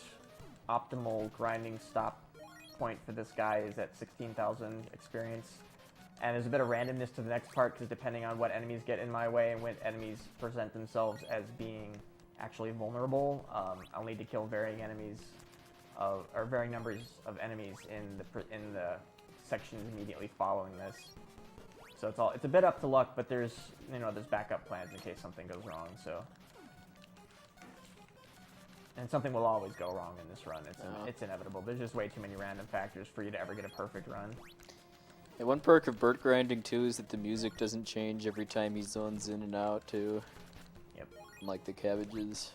optimal grinding stop point for this guy is at 16,000 experience. And there's a bit of randomness to the next part, because depending on what enemies get in my way and when enemies present themselves as being actually vulnerable, I'll need to kill varying enemies, or varying numbers of enemies in the sections immediately following this. So it's a bit up to luck, but there's backup plans in case something goes wrong. So, and something will always go wrong in this run. It's inevitable. There's just way too many random factors for you to ever get a perfect run. And one perk of Bert grinding too is that the music doesn't change every time he zones in and out too. Yep. Like the cabbages.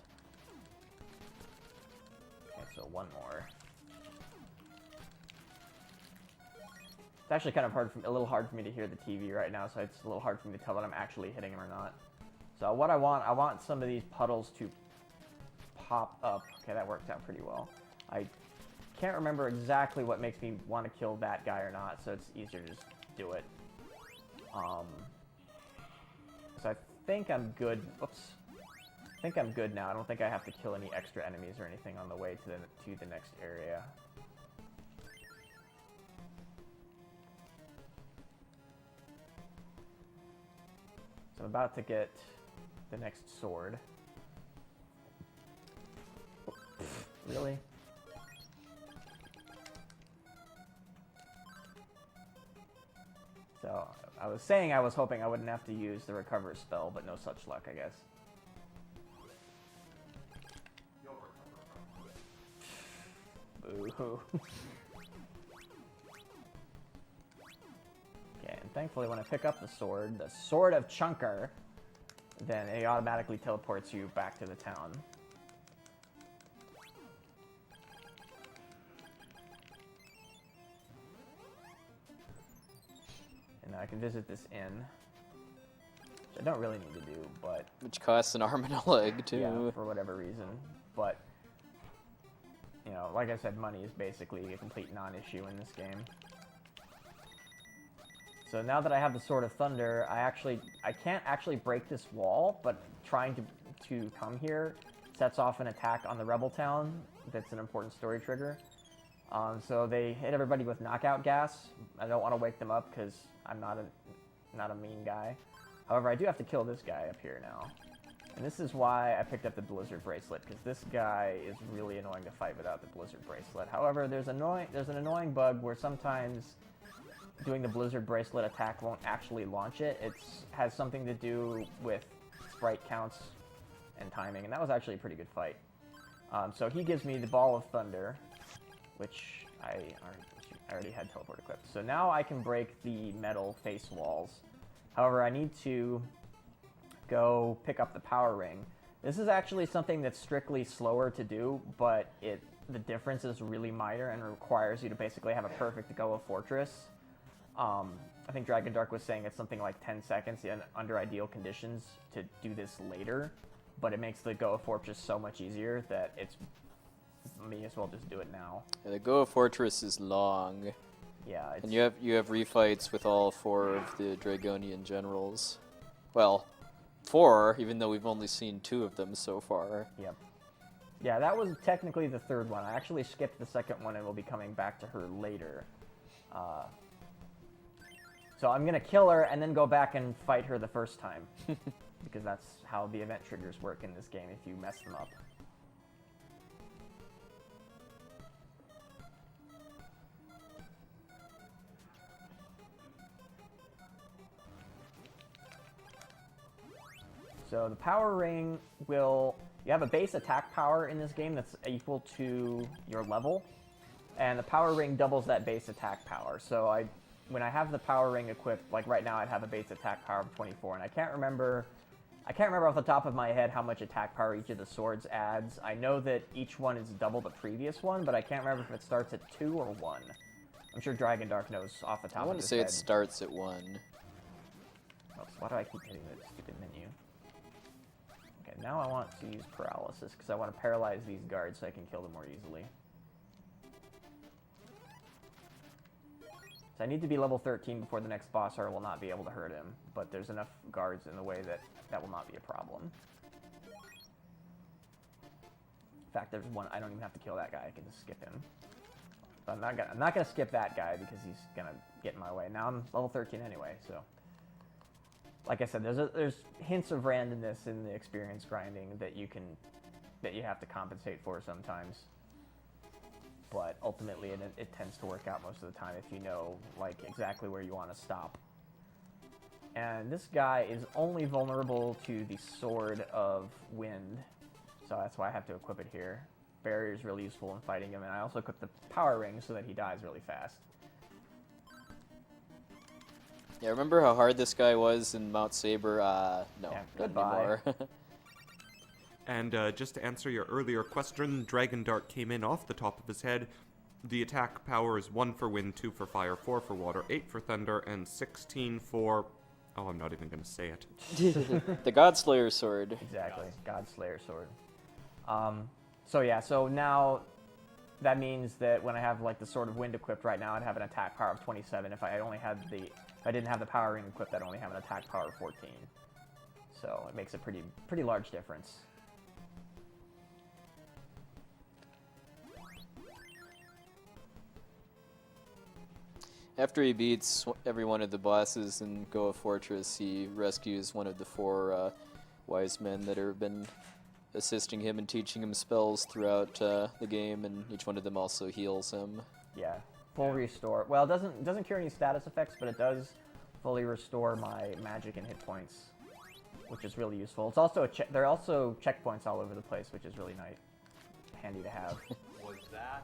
Okay, so one more. It's actually kind of a little hard for me to hear the TV right now, so it's a little hard for me to tell that I'm actually hitting him or not. So what I want some of these puddles to pop up. Okay, that worked out pretty well. I can't remember exactly what makes me want to kill that guy or not, so it's easier to just do it. So I think I'm good. Oops. I think I'm good now. I don't think I have to kill any extra enemies or anything on the way to the next area. So I'm about to get the next sword. Really? So, I was saying I was hoping I wouldn't have to use the recover spell, but no such luck, I guess. Boo-hoo. Okay, and thankfully when I pick up the Sword of Chunker, then it automatically teleports you back to the town. And now I can visit this inn, which I don't really need to do, but... Which costs an arm and a leg, too. Yeah, for whatever reason. But, you know, like I said, money is basically a complete non-issue in this game. So now that I have the Sword of Thunder, I can't actually break this wall, but trying to come here sets off an attack on the Rebel Town. That's an important story trigger. So they hit everybody with knockout gas. I don't want to wake them up because I'm not a mean guy. However, I do have to kill this guy up here now. And this is why I picked up the Blizzard Bracelet, because this guy is really annoying to fight without the Blizzard Bracelet. However, there's an annoying bug where sometimes doing the Blizzard Bracelet attack won't actually launch it. It has something to do with sprite counts and timing, and that was actually a pretty good fight. So he gives me the Ball of Thunder, which I already had teleport equipped. So now I can break the metal face walls. However, I need to go pick up the power ring. This is actually something that's strictly slower to do, but the difference is really minor and requires you to basically have a perfect Go of Fortress. I think Dragon Dark was saying it's something like 10 seconds under ideal conditions to do this later, but it makes the Go of Fortress so much easier that it's may as well just do it now. Yeah, the Go of Fortress is long. Yeah, and you have refights with all 4 of the Dragonian generals. Well, 4, even though we've only seen 2 of them so far. Yep. Yeah, that was technically the 3rd one. I actually skipped the 2nd one and will be coming back to her later. So I'm going to kill her and then go back and fight her the first time. Because that's how the event triggers work in this game if you mess them up. So the power ring will... You have a base attack power in this game that's equal to your level. And the power ring doubles that base attack power. So when I have the power ring equipped, like right now I'd have a base attack power of 24. And I can't remember off the top of my head how much attack power each of the swords adds. I know that each one is double the previous one, but I can't remember if it starts at 2 or 1. I'm sure Dragon Dark knows off the top of his head. I want to say it starts at 1. Oh, so why do I keep hitting the stupid menu? Okay, now I want to use paralysis, because I want to paralyze these guards so I can kill them more easily. So I need to be level 13 before the next boss, or I will not be able to hurt him. But there's enough guards in the way that will not be a problem. In fact, there's one, I don't even have to kill that guy, I can just skip him. But I'm not gonna skip that guy because he's gonna get in my way. Now I'm level 13 anyway, so. Like I said, there's hints of randomness in the experience grinding that you have to compensate for sometimes. But ultimately, it tends to work out most of the time if you know like exactly where you want to stop. And this guy is only vulnerable to the Sword of Wind, so that's why I have to equip it here. Barrier is really useful in fighting him, and I also equip the power ring so that he dies really fast. Yeah, remember how hard this guy was in Mount Saber? No, Yeah, not goodbye. anymore. And just to answer your earlier question, Dragon Dart came in off the top of his head. The attack power is 1 for wind, 2 for fire, 4 for water, 8 for thunder, and 16 for... Oh, I'm not even going to say it. The Godslayer sword. Exactly, Godslayer sword. So yeah, so now that means that when I have like the Sword of Wind equipped right now, I'd have an attack power of 27. If I didn't have the power ring equipped, I'd only have an attack power of 14. So it makes a pretty large difference. After he beats every one of the bosses in Go of Fortress, he rescues one of the 4 wise men that have been assisting him and teaching him spells throughout the game, and each one of them also heals him. Yeah, full restore. Well, it doesn't cure any status effects, but it does fully restore my magic and hit points, which is really useful. It's also there are also checkpoints all over the place, which is really nice, handy to have. Was that?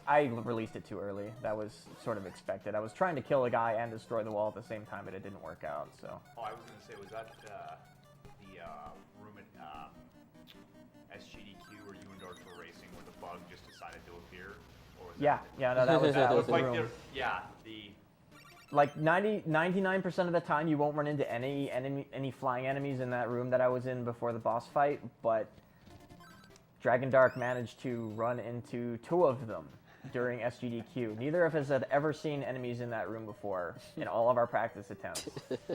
I released it too early. That was sort of expected. I was trying to kill a guy and destroy the wall at the same time, but it didn't work out. So. Oh, I was gonna say, was that the room at SGDQ where you and Dork were racing, where the bug just decided to appear? Or was Yeah, no, that was the like room. Like the. Like 99% of the time, you won't run into any flying enemies in that room that I was in before the boss fight, but Dragon Dark managed to run into 2 of them. during SGDQ. Neither of us had ever seen enemies in that room before in all of our practice attempts.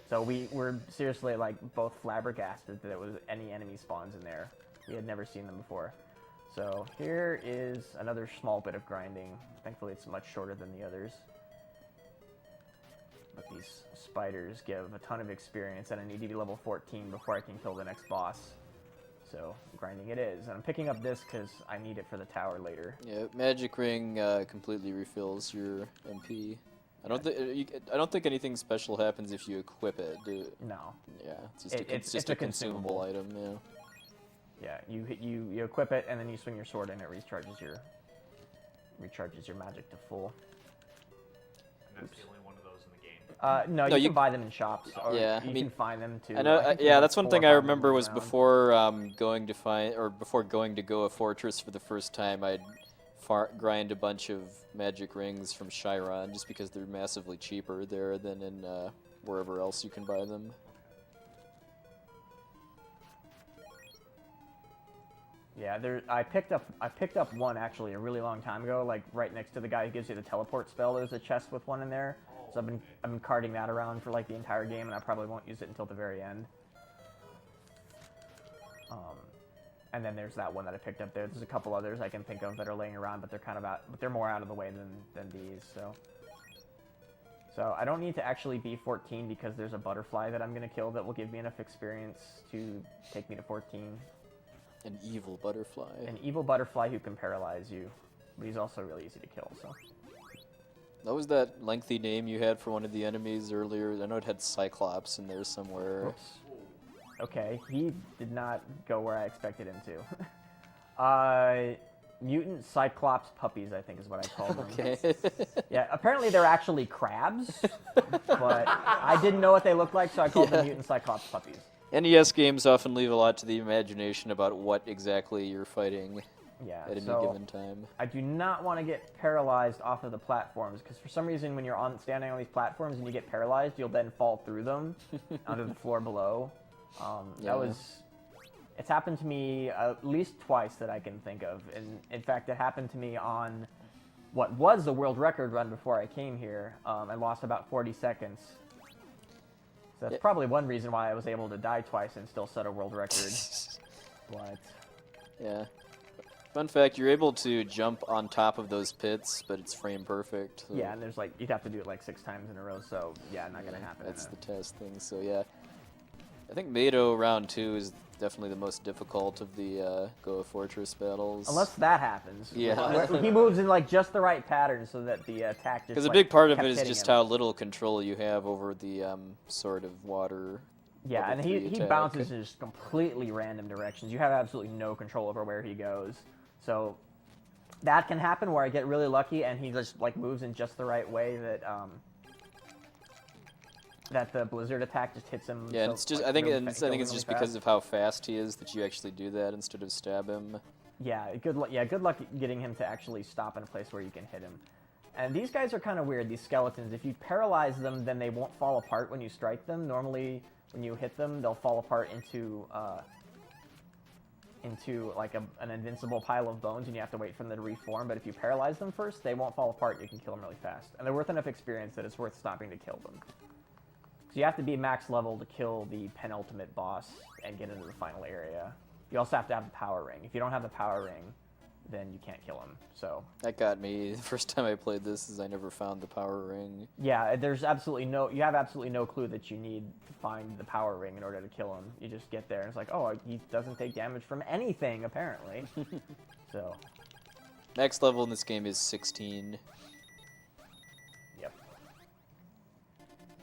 So we were seriously like both flabbergasted that there was any enemy spawns in there. We had never seen them before. So here is another small bit of grinding. Thankfully it's much shorter than the others. But these spiders give a ton of experience, and I need to be level 14 before I can kill the next boss. So grinding it is. And I'm picking up this because I need it for the tower later. Yeah, magic ring completely refills your MP. I don't think anything special happens if you equip it. No. Yeah, it's just a consumable item. Yeah. Yeah, you equip it and then you swing your sword and it recharges your magic to full. And that's the only one of those in the game. No, you can buy them in shops. Or Yeah, you can find them too. I know. Yeah, that's one thing I remember was around. before going to Goa Fortress for the first time, I'd grind a bunch of magic rings from Chiron just because they're massively cheaper there than in wherever else you can buy them. Yeah, I picked up one actually a really long time ago, like right next to the guy who gives you the teleport spell. There's a chest with one in there, so I've been carting that around for like the entire game, and I probably won't use it until the very end. And then there's that one that I picked up there. There's a couple others I can think of that are laying around, but they're more out of the way than these. So I don't need to actually be 14 because there's a butterfly that I'm gonna kill that will give me enough experience to take me to 14. An evil butterfly. An evil butterfly who can paralyze you, but he's also really easy to kill. So. That was that lengthy name you had for one of the enemies earlier. I know it had Cyclops in there somewhere. Oops. Okay, he did not go where I expected him to. Mutant Cyclops puppies, I think is what I called them. Okay. Yeah, apparently they're actually crabs, but I didn't know what they looked like, so I called them Mutant Cyclops puppies. NES games often leave a lot to the imagination about what exactly you're fighting Yeah, at any so given time. I do not want to get paralyzed off of the platforms, because for some reason when you're standing on these platforms and you get paralyzed, you'll then fall through them onto the floor below. It's happened to me at least twice that I can think of, and in fact it happened to me on what was the world record run before I came here. I lost about 40 seconds. So that's probably one reason why I was able to die twice and still set a world record. But yeah. Fun fact, you're able to jump on top of those pits, but it's frame perfect. So yeah, and there's like, you'd have to do it like 6 times in a row, so yeah, not gonna happen. That's the test thing, so yeah. I think Mado round 2 is definitely the most difficult of the Goa Fortress battles. Unless that happens. Yeah. He moves in like just the right pattern so that the attack just Because a big part of it is kept just hitting him. how little control you have over the sort of water. Yeah, level and 3 he attack. bounces in just completely random directions. You have absolutely no control over where he goes. So that can happen where I get really lucky and he just like moves in just the right way that the blizzard attack just hits him. Yeah, and so, it's just like, I think really it's kills him just really because fast. of how fast he is that you actually do that instead of stab him. Yeah, good luck getting him to actually stop in a place where you can hit him. And these guys are kind of weird, these skeletons. If you paralyze them, then they won't fall apart when you strike them. Normally, when you hit them, they'll fall apart into like an invincible pile of bones, and you have to wait for them to reform. But if you paralyze them first, they won't fall apart. You can kill them really fast, and they're worth enough experience that it's worth stopping to kill them. So you have to be max level to kill the penultimate boss and get into the final area. You also have to have the power ring. If you don't have the power ring, then you can't kill him. So That got me the first time I played this, is I never found the power ring. yeah, you have absolutely no clue that you need to find the power ring in order to kill him. You just get there and it's like, oh, he doesn't take damage from anything apparently. So Next level in this game is 16. yep.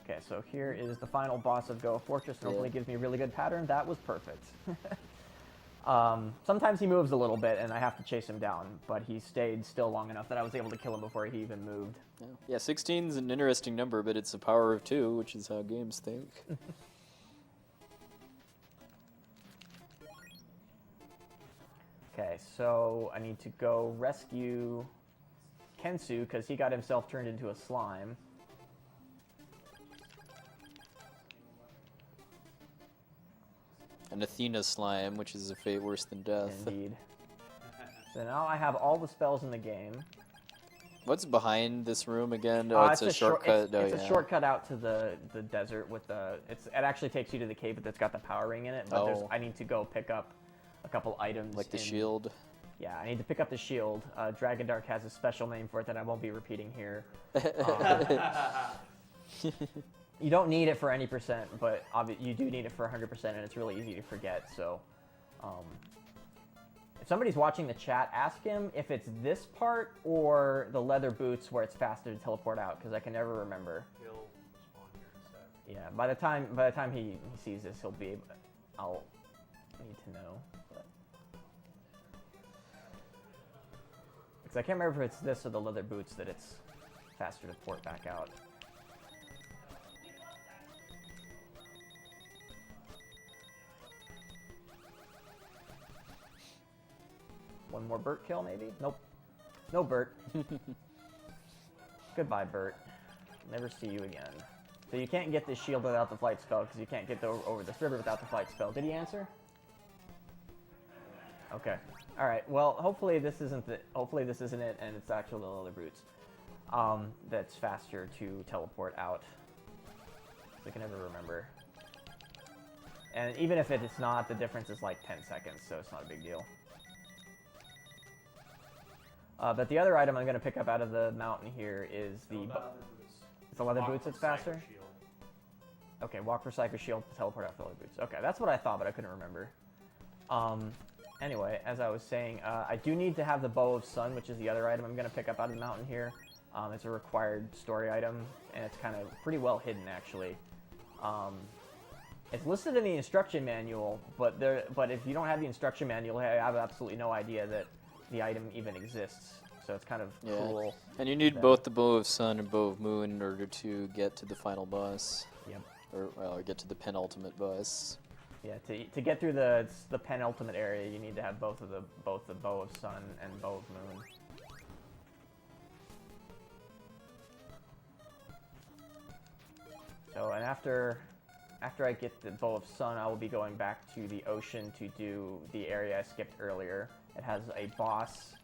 Okay, so here is the final boss of Goa Fortress. Hopefully gives me a really good pattern. That was perfect. Sometimes he moves a little bit and I have to chase him down, but he stayed still long enough that I was able to kill him before he even moved. Yeah, 16 is an interesting number, but it's a power of 2, which is how games think. Okay, so I need to go rescue Kensu because he got himself turned into a slime. An Athena slime, which is a fate worse than death. Indeed. So now I have all the spells in the game. What's behind this room again? Oh, it's a shortcut. It's a shortcut out to the desert with the. It actually takes you to the cave that's got the power ring in it. But I need to go pick up a couple items. Like the shield. Yeah, I need to pick up the shield. Dragon Dark has a special name for it that I won't be repeating here. You don't need it for any percent, but you do need it for 100%, and it's really easy to forget. So, if somebody's watching the chat, ask him if it's this part or the leather boots where it's faster to teleport out, because I can never remember. He'll spawn here in a sec. Yeah, by the time he sees this, he'll be able. I'll need to know. Because I can't remember if it's this or the leather boots that it's faster to port back out. One more Bert kill, maybe? Nope. No Bert. Goodbye, Bert. Never see you again. So you can't get this shield without the flight spell, because you can't get over this river without the flight spell. Did he answer? Okay. All right. Well, hopefully this isn't it, and it's actually the leather boots. That's faster to teleport out. I can never remember. And even if it's not, the difference is like 10 seconds, so it's not a big deal. But the other item I'm going to pick up out of the mountain here is the... It's the leather boots that's faster? Okay, walk for Psycho Shield, teleport out for leather boots. Okay, that's what I thought, but I couldn't remember. Anyway, as I was saying, I do need to have the Bow of Sun, which is the other item I'm going to pick up out of the mountain here. It's a required story item, and it's kind of pretty well hidden, actually. It's listed in the instruction manual, but if you don't have the instruction manual, I have absolutely no idea that the item even exists. So it's kind of cool. And you need both the Bow of Sun and Bow of Moon in order to get to the final boss. Yep. Or get to the penultimate boss. Yeah, to get through the penultimate area, you need to have both the Bow of Sun and Bow of Moon. So, and after I get the Bow of Sun, I will be going back to the ocean to do the area I skipped earlier. It has a boss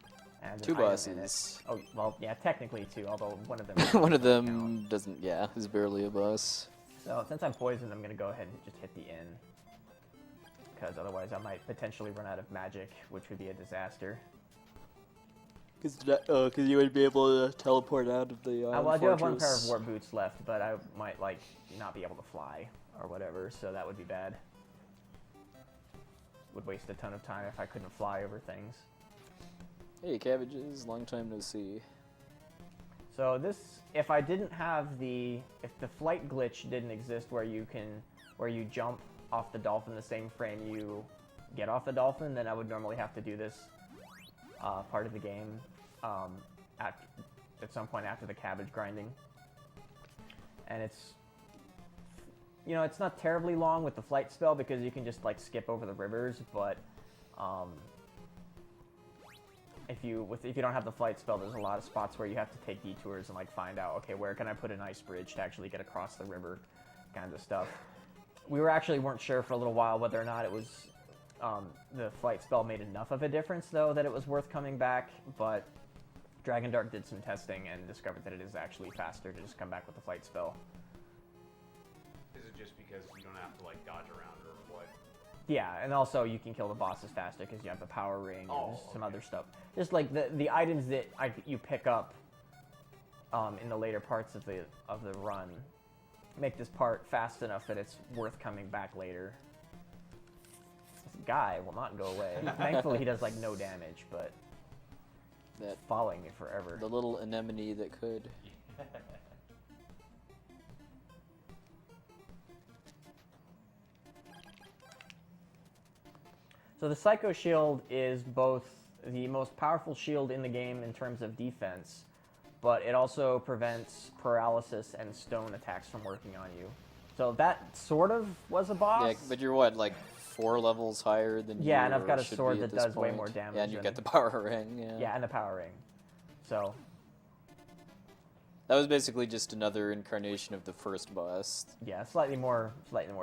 and two bosses. Oh, well, yeah, technically two, although one of them one of them doesn't, is barely a boss. So, since I'm poisoned, I'm going to go ahead and just hit the inn. Because otherwise I might potentially run out of magic, which would be a disaster. Because you would be able to teleport out of the well, I do have one pair of warp boots left, but I might, not be able to fly or whatever, so that would be bad. Would waste a ton of time if I couldn't fly over things. Hey, cabbages, long time no see. So if I didn't have if the flight glitch didn't exist where you jump off the dolphin the same frame you get off the dolphin, then I would normally have to do this part of the game at some point after the cabbage grinding. And it's not terribly long with the flight spell because you can just skip over the rivers, but if you don't have the flight spell, there's a lot of spots where you have to take detours and find out, okay, where can I put an ice bridge to actually get across the river, kinds of stuff. We weren't sure for a little while whether or not it was the flight spell made enough of a difference, though, that it was worth coming back, but Dragon Dark did some testing and discovered that it is actually faster to just come back with the flight spell. Is it just because you don't have to dodge around or what? Yeah, and also you can kill the bosses faster because you have the power ring and some other stuff. Just the items that you pick up in the later parts of the run make this part fast enough that it's worth coming back later. This guy will not go away. Thankfully, he does no damage, but it's following me forever. The little anemone that could. So the Psycho Shield is both the most powerful shield in the game in terms of defense, but it also prevents paralysis and stone attacks from working on you. So that sort of was a boss. Yeah, but you're what, 4 levels higher than you? Yeah, and I've got a sword that does way more damage. Yeah, and you got the power ring. Yeah. Yeah, and the power ring. So that was basically just another incarnation of the first boss. Yeah, slightly more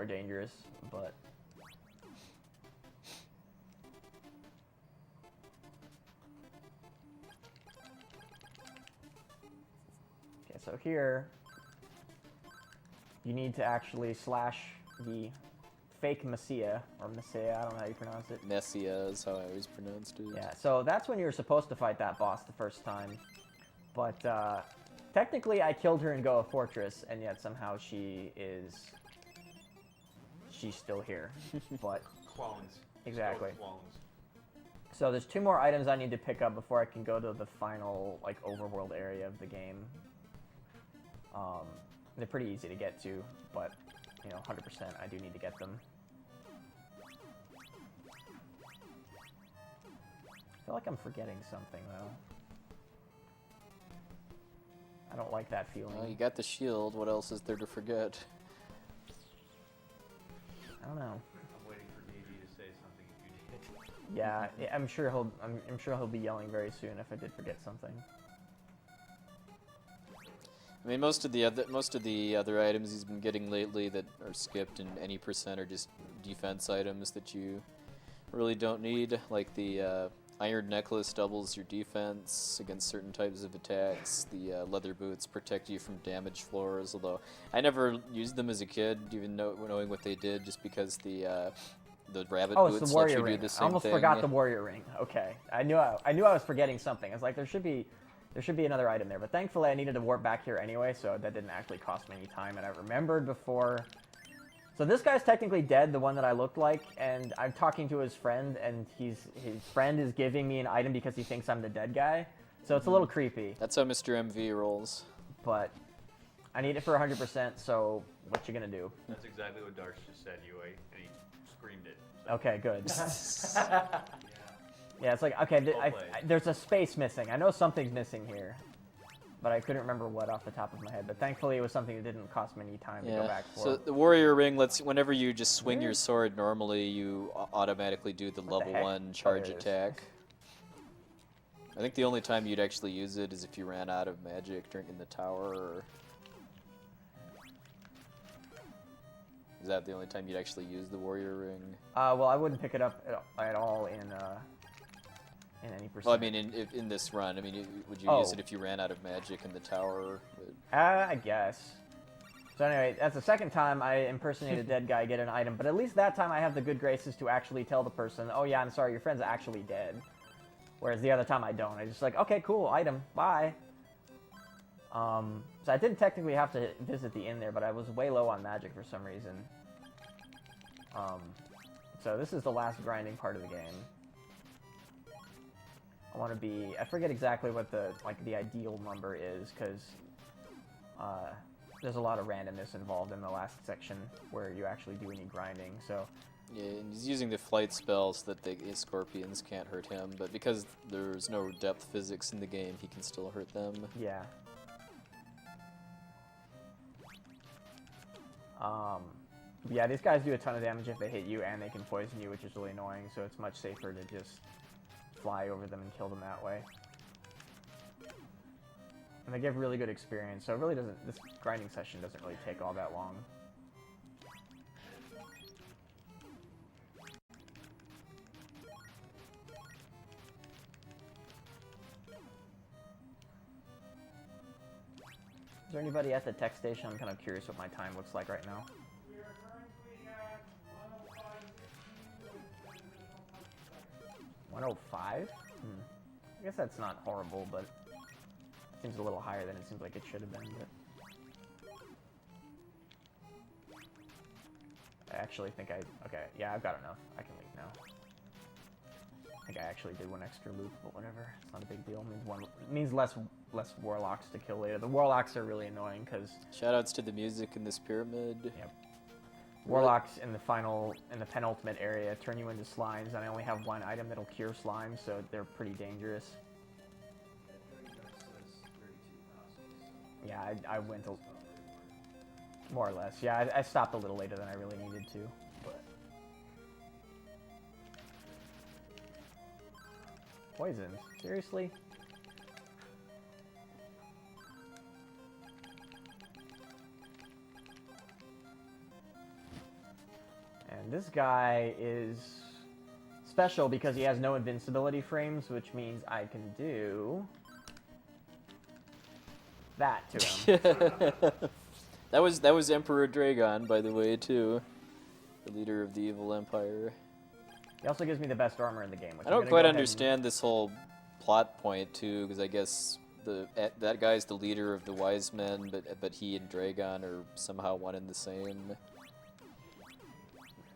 dangerous, but. so here, you need to actually slash the fake Messiah, or Messiah, I don't know how you pronounce it. Messia is how I always pronounced it. Yeah, so that's when you're supposed to fight that boss the first time. But technically I killed her in Goa Fortress, and yet somehow she's still here. But Clones. Exactly. Clones. so there's 2 more items I need to pick up before I can go to the final like overworld area of the game. They're pretty easy to get to, but you know, 100% I do need to get them. I feel like I'm forgetting something though. I don't like that feeling. Well, you got the shield. What else is there to forget? I don't know. I'm waiting for DD to say something if you did. Yeah, I'm sure he'll be yelling very soon if I did forget something. I mean, most of the other items he's been getting lately that are skipped in any percent are just defense items that you really don't need. Like the iron necklace doubles your defense against certain types of attacks. The leather boots protect you from damaged floors. Although I never used them as a kid, even knowing what they did, just because the rabbit Oh, boots it's the warrior let you ring. do the I same almost thing. forgot the warrior ring. Okay, I knew I was forgetting something. I was like, there should be another item there, but thankfully I needed to warp back here anyway, so that didn't actually cost me any time, and I remembered before. So this guy's technically dead, the one that I looked like, and I'm talking to his friend, and his friend is giving me an item because he thinks I'm the dead guy, so it's a little creepy. That's how Mr. MV rolls. But I need it for 100%, so what you gonna do? That's exactly what Darsh just said, Yui, and he screamed it. So. Okay, good. Yeah. Yeah, it's like, okay, Well played. there's a space missing. I know something's missing here, but I couldn't remember what off the top of my head. But thankfully, it was something that didn't cost me any time to go back for. So the warrior ring lets whenever you just swing your sword normally, you automatically do the What the level heck? 1 Oh, charge there it is. attack. I think the only time you'd actually use it is if you ran out of magic during in the tower. Or... Is that the only time you'd actually use the warrior ring? Well, I wouldn't pick it up at all in any percent. Well, I mean, in this run, I mean, would you use it if you ran out of magic in the tower? I guess. So anyway, that's the second time I impersonate a dead guy, get an item, but at least that time I have the good graces to actually tell the person, oh yeah, I'm sorry, your friend's actually dead. Whereas the other time I don't. I just like, okay, cool, item, bye. So I didn't technically have to visit the inn there, but I was way low on magic for some reason. So this is the last grinding part of the game. I want to be... I forget exactly what the ideal number is, because there's a lot of randomness involved in the last section where you actually do any grinding, so... Yeah, and he's using the flight spell so that the scorpions can't hurt him, but because there's no depth physics in the game, he can still hurt them. Yeah. Yeah, these guys do a ton of damage if they hit you, and they can poison you, which is really annoying, so it's much safer to just fly over them and kill them that way. And they give really good experience, so it really doesn't... This grinding session doesn't really take all that long. Is there anybody at the tech station? I'm kind of curious what my time looks like right now. We are currently at 105. 105? I guess that's not horrible, but it seems a little higher than it seems like it should have been. But I actually think okay, yeah, I've got enough. I can leave now. I think I actually did one extra loop, but whatever. It's not a big deal. It means less warlocks to kill later. The warlocks are really annoying because Shoutouts to the music in this pyramid. Yep. Warlocks in the penultimate area turn you into slimes, and I only have one item that'll cure slimes, so they're pretty dangerous. Yeah, I went more or less. Yeah, I stopped a little later than I really needed to. But poisons? Seriously? And this guy is special because he has no invincibility frames, which means I can do that to him. That was Emperor Dragon, by the way, too. The leader of the evil empire. He also gives me the best armor in the game. Which I I'm don't gonna quite go ahead understand this whole plot point, too, because I guess that guy's the leader of the wise men, but he and Dragon are somehow one and the same.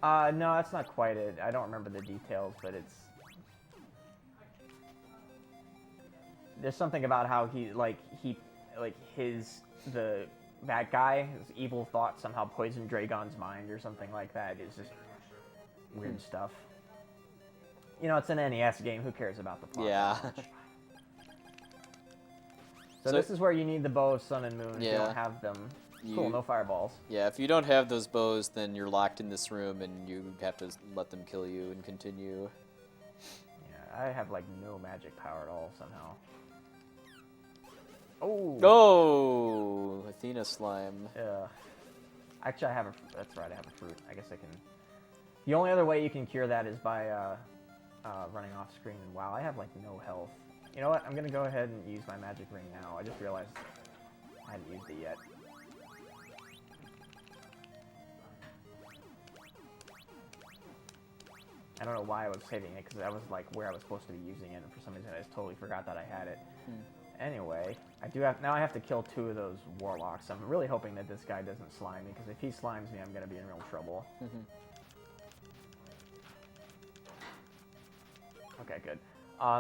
No, that's not quite it. I don't remember the details, but it's... There's something about how that guy, his evil thought somehow poisoned Dragon's mind or something like that. It's just weird stuff. You know, it's an NES game. Who cares about the plot? Yeah. So this is where you need the bow of Sun and Moon. If you Yeah. don't have them. Cool, no fireballs. Yeah, if you don't have those bows, then you're locked in this room and you have to let them kill you and continue. Yeah, I have like no magic power at all somehow. Oh! Oh! Athena slime. Yeah. Actually, I have a... That's right, I have a fruit. I guess I can... The only other way you can cure that is by running off screen. And wow, I have like no health. You know what? I'm gonna go ahead and use my magic ring now. I just realized I hadn't used it yet. I don't know why I was saving it, because that was like where I was supposed to be using it, and for some reason I just totally forgot that I had it. Anyway, now I have to kill 2 of those warlocks. I'm really hoping that this guy doesn't slime me, because if he slimes me, I'm gonna be in real trouble. Okay, good.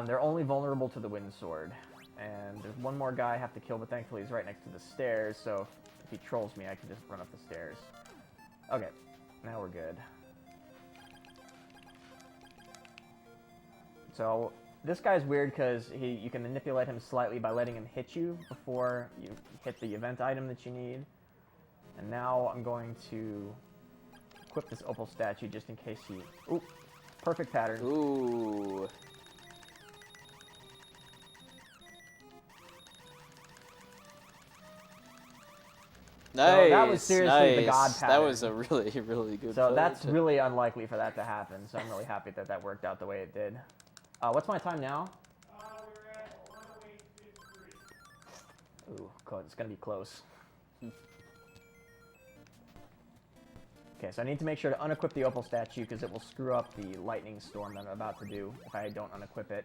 They're only vulnerable to the wind sword, and there's one more guy I have to kill, but thankfully he's right next to the stairs, so if he trolls me, I can just run up the stairs. Okay, now we're good. So this guy's weird because you can manipulate him slightly by letting him hit you before you hit the event item that you need. And now I'm going to equip this opal statue just in case he... Ooh, perfect pattern. Ooh. Nice. So that was seriously the god That pattern. was a really, really good So fight. that's really unlikely for that to happen, so I'm really happy that that worked out the way it did. What's my time now? We're at 108.53. Ooh, it's gonna be close. Okay, so I need to make sure to unequip the opal statue because it will screw up the lightning storm that I'm about to do if I don't unequip it.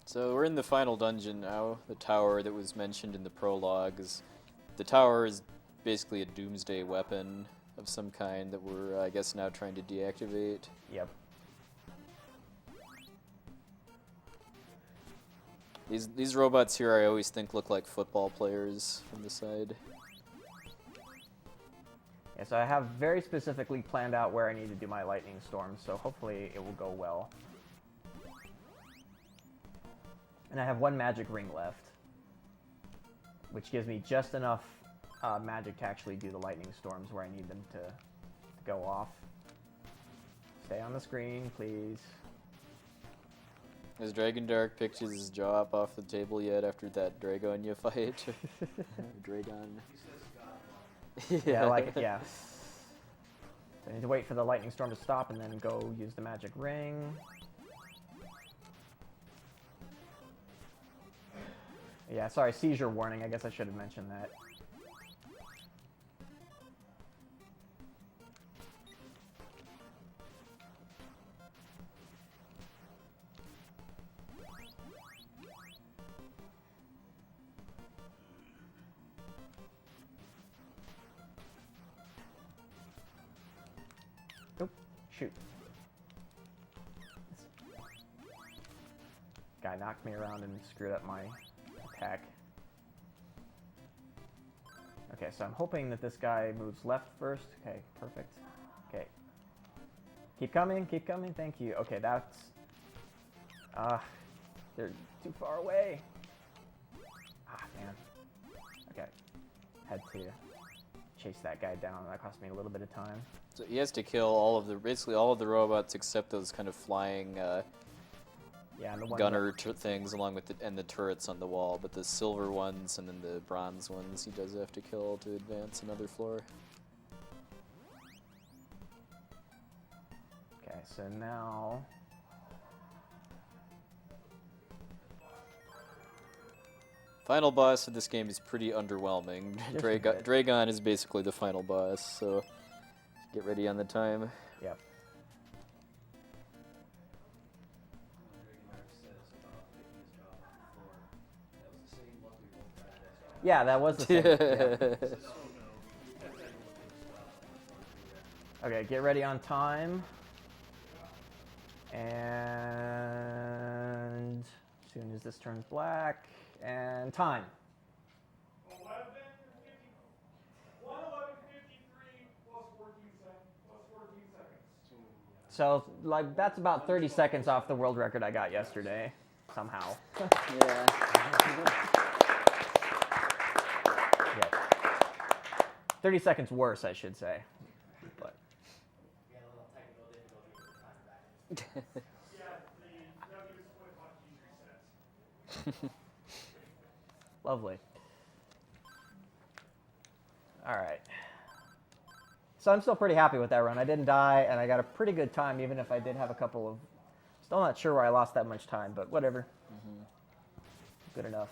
So we're in the final dungeon now, the tower that was mentioned in the prologues. The tower is basically a doomsday weapon of some kind that we're, I guess, now trying to deactivate. Yep. These robots here I always think look like football players from the side. Yeah, so I have very specifically planned out where I need to do my lightning storm, so hopefully it will go well. And I have 1 magic ring left, which gives me just enough magic to actually do the lightning storms where I need them to go off. Stay on the screen, please. Has Dragon Dark picked his jaw up off the table yet after that Dragonia fight? Dragon. Yeah, I like it, yeah. So I need to wait for the lightning storm to stop and then go use the magic ring. Yeah, sorry, seizure warning. I guess I should have mentioned that. Nope. Shoot. Guy knocked me around and screwed up my attack. Okay, so I'm hoping that this guy moves left first. Okay, perfect. Okay. Keep coming, thank you. Okay, that's... they're too far away. Ah, man. Okay. Had to chase that guy down. That cost me a little bit of time. So he has to kill basically all of the robots except those kind of flying Yeah, and the one gunner things along with the turrets on the wall, but the silver ones and then the bronze ones he does have to kill to advance another floor. Okay, so now... Final boss of this game is pretty underwhelming. Just a bit. Dragon is basically the final boss, so get ready on the time. Yep. Yeah, that was the same. Yeah. Okay, get ready on time. And as soon as this turns black, and time. 1:11:53 plus 14 seconds. So, like, that's about 30 seconds off the world record I got yesterday, somehow. Yeah. Yeah. 30 seconds worse, I should say. But Yeah, the W split hotkey resets. lovely. All right. So I'm still pretty happy with that run. I didn't die, and I got a pretty good time, even if I did have a couple of... Still not sure where I lost that much time, but whatever. Good enough.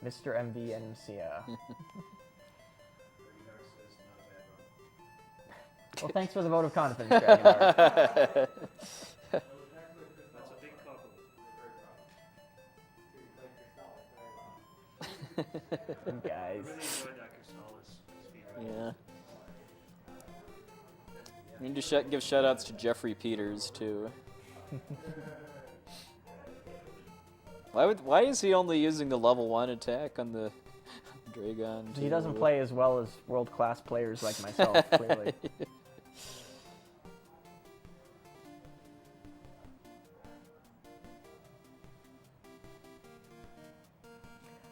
Mr. MV and Sia. Well, thanks for the vote of confidence, Dragon Lord. That's a big compliment. You guys. Really enjoyed that Crystalis speedrun. Yeah. We need to give shout-outs to Jeffrey Peters, too. Why is he only using the level 1 attack on the Dragon? He doesn't too? play as well as world-class players like myself, clearly.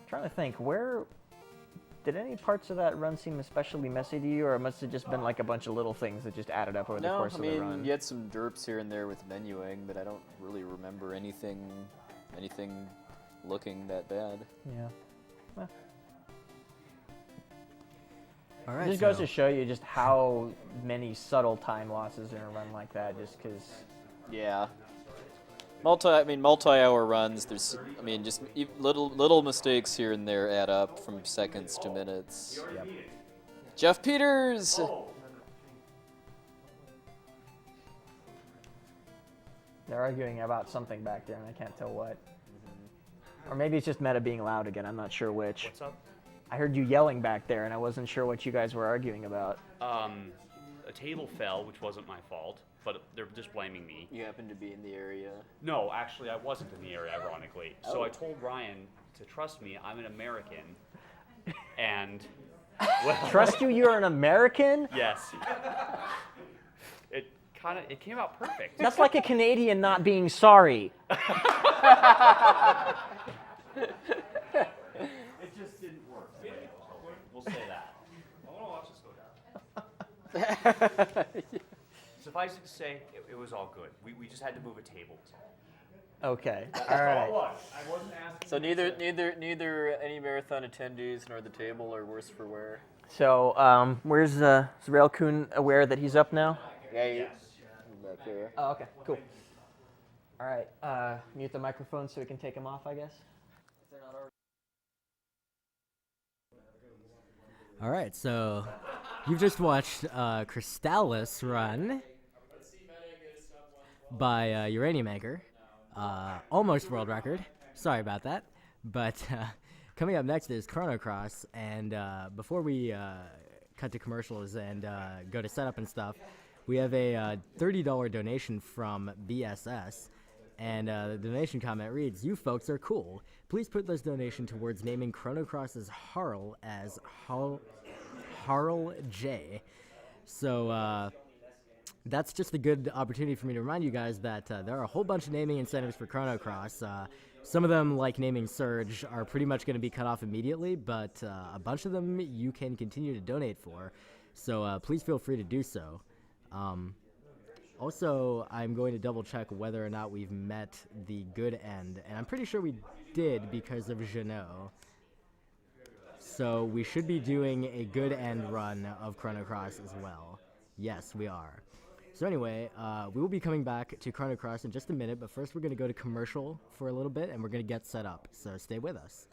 Trying to think, where did any parts of that run seem especially messy to you, or it must have just been like a bunch of little things that just added up over the No, course I of the mean, run? you had some derps here and there with menuing, but I don't really remember anything looking that bad. Yeah. Well, All it right. just goes to show you just how many subtle time losses in a run like that, just because... Yeah. Multi-hour runs. There's, just little mistakes here and there add up from seconds to minutes. Yep. Jeff Peters. They're arguing about something back there, and I can't tell what. Or maybe it's just meta being loud again. I'm not sure which. What's up? I heard you yelling back there, and I wasn't sure what you guys were arguing about. A table fell, which wasn't my fault, but they're just blaming me. You happen to be in the area. No, actually, I wasn't in the area, ironically. So Oh. I told Ryan to trust me. I'm an American, and well, Trust you, you're an American? yes. It came out perfect. That's like a Canadian not being sorry. It just didn't work. We'll say that. I want to watch this go down. Suffice it to say, it was all good. We just had to move a table. Okay, all right. I wasn't asking. So neither any marathon attendees nor the table are worse for wear. So, where's Zrael-kun aware that he's up now? Yeah. Back there. Oh, okay, cool. All right, mute the microphone so we can take him off, I guess. All right, so you've just watched Crystalis run by Uranium Anchor. Almost world record. Sorry about that. But coming up next is Chrono Cross. And before we cut to commercials and go to setup and stuff, we have a $30 donation from BSS. And the donation comment reads, "You folks are cool. Please put this donation towards naming Chrono Cross's Harl as Harl J." So that's just a good opportunity for me to remind you guys that there are a whole bunch of naming incentives for Chrono Cross. Some of them, like naming Surge, are pretty much going to be cut off immediately, but a bunch of them you can continue to donate for. So please feel free to do so. Also, I'm going to double check whether or not we've met the good end, and I'm pretty sure we did because of Jeannot. So we should be doing a good end run of Chrono Cross as well. Yes, we are. So anyway, we will be coming back to Chrono Cross in just a minute, but first we're going to go to commercial for a little bit, and we're going to get set up. So stay with us.